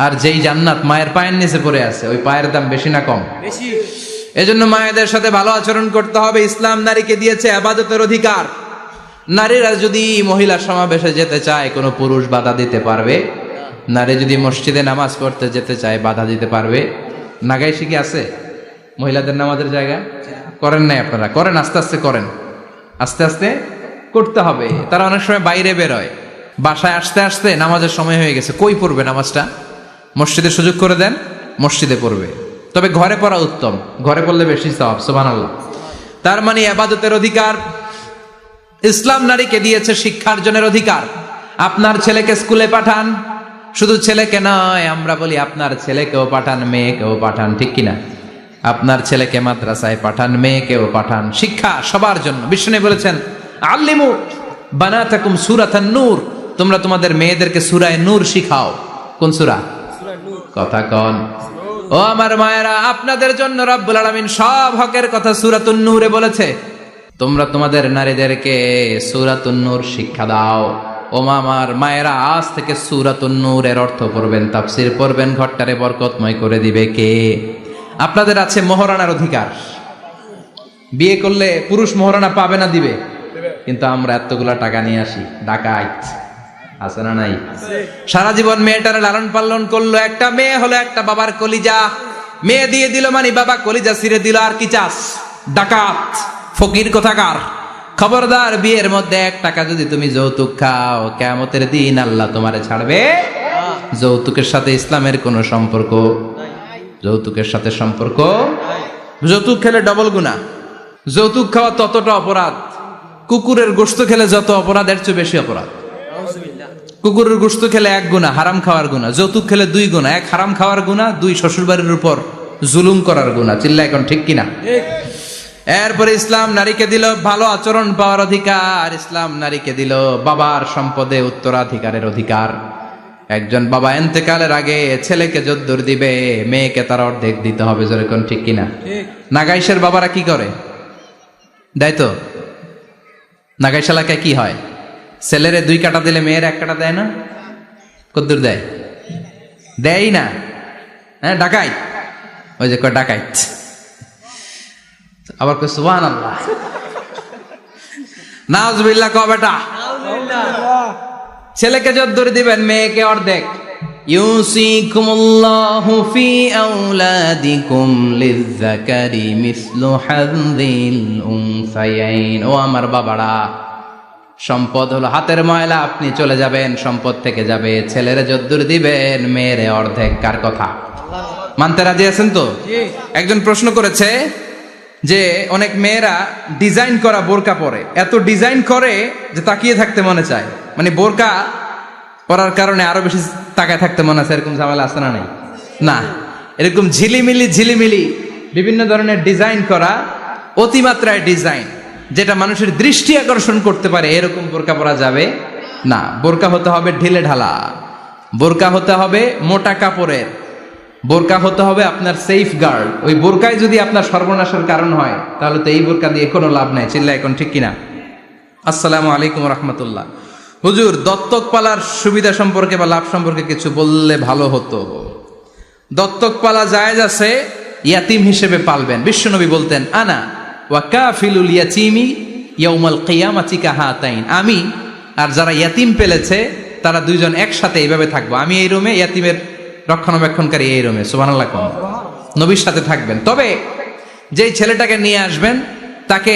Speaker 1: আর যেই জান্নাত মায়ের পায়ের নিচে পড়ে আছে, ওই পায়ের দাম বেশি না কম? বেশি। এজন্য মায়েদের সাথে ভালো আচরণ করতে হবে। ইসলাম নারীকে দিয়েছে ইবাদতের অধিকার। নারীরা যদি মহিলা সমাবেশে যেতে চায়, কোনো পুরুষ বাধা দিতে পারবে? নারী যদি মসজিদে নামাজ পড়তে যেতে চায়, বাধা দিতে পারবে? নাগাই শিখে আছে মহিলাদের নামাজের জায়গা? করেন নাই আপনারা? করেন, আস্তে আস্তে করেন, আস্তে আস্তে করতে হবে। তারা অনেক সময় বাইরে বেরোয়, বাসায় আসতে আসতে নামাজের সময় হয়ে গেছে, কই পড়বে নামাজটা? মসজিদে সুযোগ করে দেন, মসজিদে পড়বে। তবে ঘরে পড়া উত্তম, ঘরে পড়লে বেশি সওয়াব। সুবহানাল্লাহ। তার মানে ইবাদতের অধিকার। ইসলাম নারীকে দিয়েছে শিক্ষার্জনের অধিকার। আপনার ছেলেকে স্কুলে পাঠান, শুধু ছেলেকে নয়, আমরা বলি আপনার ছেলেকেও পাঠান, মেয়েকেও পাঠান, ঠিক কিনা? আপনার ছেলেকে মাদ্রাসায় পাঠান, মেয়েকেও পাঠান। শিক্ষা সবার জন্য। বিষ্ণু বলেছেন আল্লিমু বানাতাকুম সূরাতান নূর, তোমরা তোমাদের মেয়েদেরকে সূরা নূর শিখাও। কোন সূরা? কথা কন। ও আমার মায়েরা, আপনাদের জন্য রব্বুল আলামিন সব হকের কথা সূরাতুন নূরে বলেছে। তোমরা তোমাদের নারীদেরকে সূরাতুন নূর শিক্ষা দাও। ও আমার মায়েরা, আজ থেকে সূরাতুন নূরের অর্থ পড়বেন, তাফসীর পড়বেন, ঘরটারে বরকতময় করে দিবে কে? আপনাদের আছে মোহরানার অধিকার। বিয়ে করলে পুরুষ মোহরানা পাবে না, দিবে। কিন্তু আমরা এতগুলা টাকা নিয়ে আসি, ডাকাইত আছে না নাই? সারা জীবন মেয়েটারে লালন পালন করলো, একটা মেয়ে হলো একটা বাবার কলিজা। মেয়ে দিয়ে দিল মানে বাবা কলিজা ছিঁড়ে দিল, আর কি চাস? ডাকাত, ফকির কোথাকার। খবরদার, বিয়ের মধ্যে 1 টাকা যদি তুমি যৌতুক খাও, কিয়ামতের দিন আল্লাহ তোমারে ছাড়বে। যৌতুকের সাথে ইসলামের কোনো সম্পর্ক, যৌতুকের সাথে সম্পর্ক। যৌতুক খেলে ডবল গুনাহ। যৌতুক খাওয়া ততটা অপরাধ, কুকুরের গোশত খেলে যত অপরাধ, এর চেয়ে বেশি অপরাধ। কুকুরের গোশত খেলে 1 গুনাহ, হারাম খাওয়ার গুনাহ। যৌতুক খেলে 2 গুনাহ, 1 হারাম খাওয়ার গুনাহ, 2 শ্বশুরবাড়ির উপর জুলুম করার গুনাহ। চিল্লা এখন ঠিক কিনা? এরপরে ইসলাম নারীকে দিল ভালো আচরণ পাওয়ার অধিকার। ইসলাম নারীকে দিল বাবার সম্পদে উত্তরাধিকারের অধিকার। একজন বাবা ইন্তেকালের আগে ছেলেকে যদ্দুর দিবে, মেয়েকে তার অর্ধেক দিতে হবে। যেরকম ঠিক কিনা? নাগাইশের বাবারা কি করে? দেয় তো। নাগাইশ এলাকায় কি হয়? ছেলেরে 2 কাটা দিলে মেয়ের 1 কাটা দেয় না? কদ্দুর দেয়? দেয় না। হ্যাঁ, ডাকাইত। ওই যে কয় ডাকাইত। আবার কই সুবহানাল্লাহ, নাউজুবিল্লাহ। কও বেটা, ছেলেকে যদ্দুর দিবেন, মেয়েকে অর্ধেক। ইউসিকুমুল্লাহু ফি আওলাদিকুম লিযযাকারি মিসলু হাযযিল উনসায়াইন। ও আমার বাবারা, সম্পদ হলো হাতের ময়লা, আপনি চলে যাবেন, সম্পদ থেকে যাবে। ছেলেরে যদ্দুর দিবেন, মেয়েরে অর্ধেক। কার কথা? মানতে রাজি আছেন তো? একজন প্রশ্ন করেছে যে অনেক মেয়েরা ডিজাইন করা বোরকা পরে, এত ডিজাইন করে যে তাকিয়ে থাকতে মনে চায়। মানে বোরকা পরার কারণে আরো বেশি তাকায় থাকতে মনে আছে, এরকম ঝামেলা আছে না? নাই না, এরকম ঝিলিমিলি বিভিন্ন ধরনের ডিজাইন করা, অতিমাত্রায় ডিজাইন, যেটা মানুষের দৃষ্টি আকর্ষণ করতে পারে, এরকম বোরকা পরা যাবে না। বোরকা হতে হবে ঢিলে ঢালা, বোরকা হতে হবে মোটা কাপড়ের, বোরকা হতে হবে আপনার সেফ গার্ড। ওই বোরকায় যদি আপনার সর্বনাশের কারণ হয়, তাহলে তো এই বোরকা দিয়ে কোনো লাভ নাই। চিল্লা এখন ঠিক কিনা? আসসালামু আলাইকুম রাহমাতুল্লাহ। হুজুর, দত্তক পালার সুবিধা সম্পর্কে বা লাভ সম্পর্কে কিছু বললে ভালো হতো। দত্তক পালা জায়েজ আছে, ইয়াতিম হিসেবে পালবেন। বিশ্বনবী বলতেন আনা ওয়া কাফিলুল ইয়াতীমি ইয়াউমাল কিয়ামাতি কাহাতাইন। আমি আর যারা ইয়াতিম পেলেছে তারা 2 জন একসাথে এইভাবে থাকবো। আমি এই রুমে, ইয়াতিমের রক্ষণাবেক্ষণকারী এই রুমে। সুবহানাল্লাহ। নবীর সাথে থাকবেন। তবে যেই ছেলেটাকে নিয়ে আসবেন, তাকে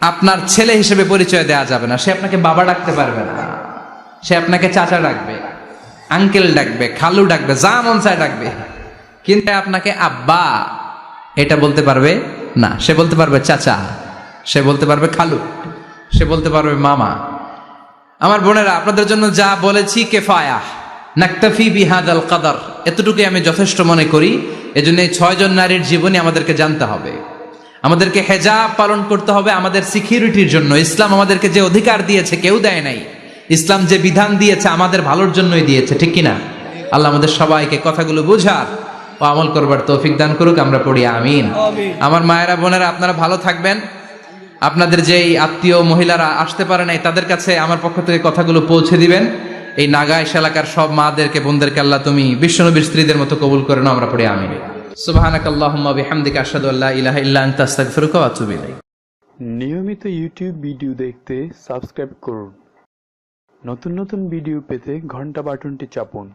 Speaker 1: আপনার ছেলে হিসেবে পরিচয় দেওয়া যাবে না। সে আপনাকে বাবা ডাকতে পারবে না, সে আপনাকে চাচা ডাকবে, আঙ্কেল ডাকবে, খালু ডাকবে, যা মন চায় ডাকবে। কিন্তু আপনাকে আব্বা এটা বলতে পারবে না। সে বলতে পারবে চাচা, সে বলতে পারবে খালু, সে বলতে পারবে মামা। আমার বোনেরা, আপনাদের জন্য যা বলেছি কেফায়া, নাকতাফি বিহাদাল কাদার, এতটুকুই আমি যথেষ্ট মনে করি। এজন্য এই 6 জন নারীর জীবনী আমাদেরকে জানতে হবে, আমাদেরকে হেজাব পালন করতে হবে আমাদের সিকিউরিটির জন্য। ইসলাম আমাদেরকে যে অধিকার দিয়েছে কেউ দেয় নাই। ইসলাম যে বিধান দিয়েছে আমাদের ভালোর জন্যই দিয়েছে, ঠিক কিনা? আল্লাহ আমাদের সবাইকে কথাগুলো বোঝার ও আমল করবার তৌফিক দান করুক। আমরা পড়ি আমিন। আমার মায়েরা, বোনেরা, আপনারা ভালো থাকবেন। আপনাদের যেই আত্মীয় মহিলারা আসতে পারে নাই, তাদের কাছে আমার পক্ষ থেকে কথাগুলো পৌঁছে দিবেন। এই নাগাইশ এলাকার সব মাদেরকে, বোনদেরকে আল্লাহ তুমি বিশ্বনবীর স্ত্রীদের মতো কবুল করে নাও। আমরা পড়ি আমিন। সুবহানাকাল্লাহুম্মা বিহামদিকা আশহাদু আল্লা ইলাহা ইল্লা আনতা আস্তাগফিরুকা ওয়া আতুবু ইলাইক।
Speaker 2: নিয়মিত ইউটিউব ভিডিও দেখতে সাবস্ক্রাইব করুন। নতুন নতুন ভিডিও পেতে ঘন্টা বাটনটি চাপুন।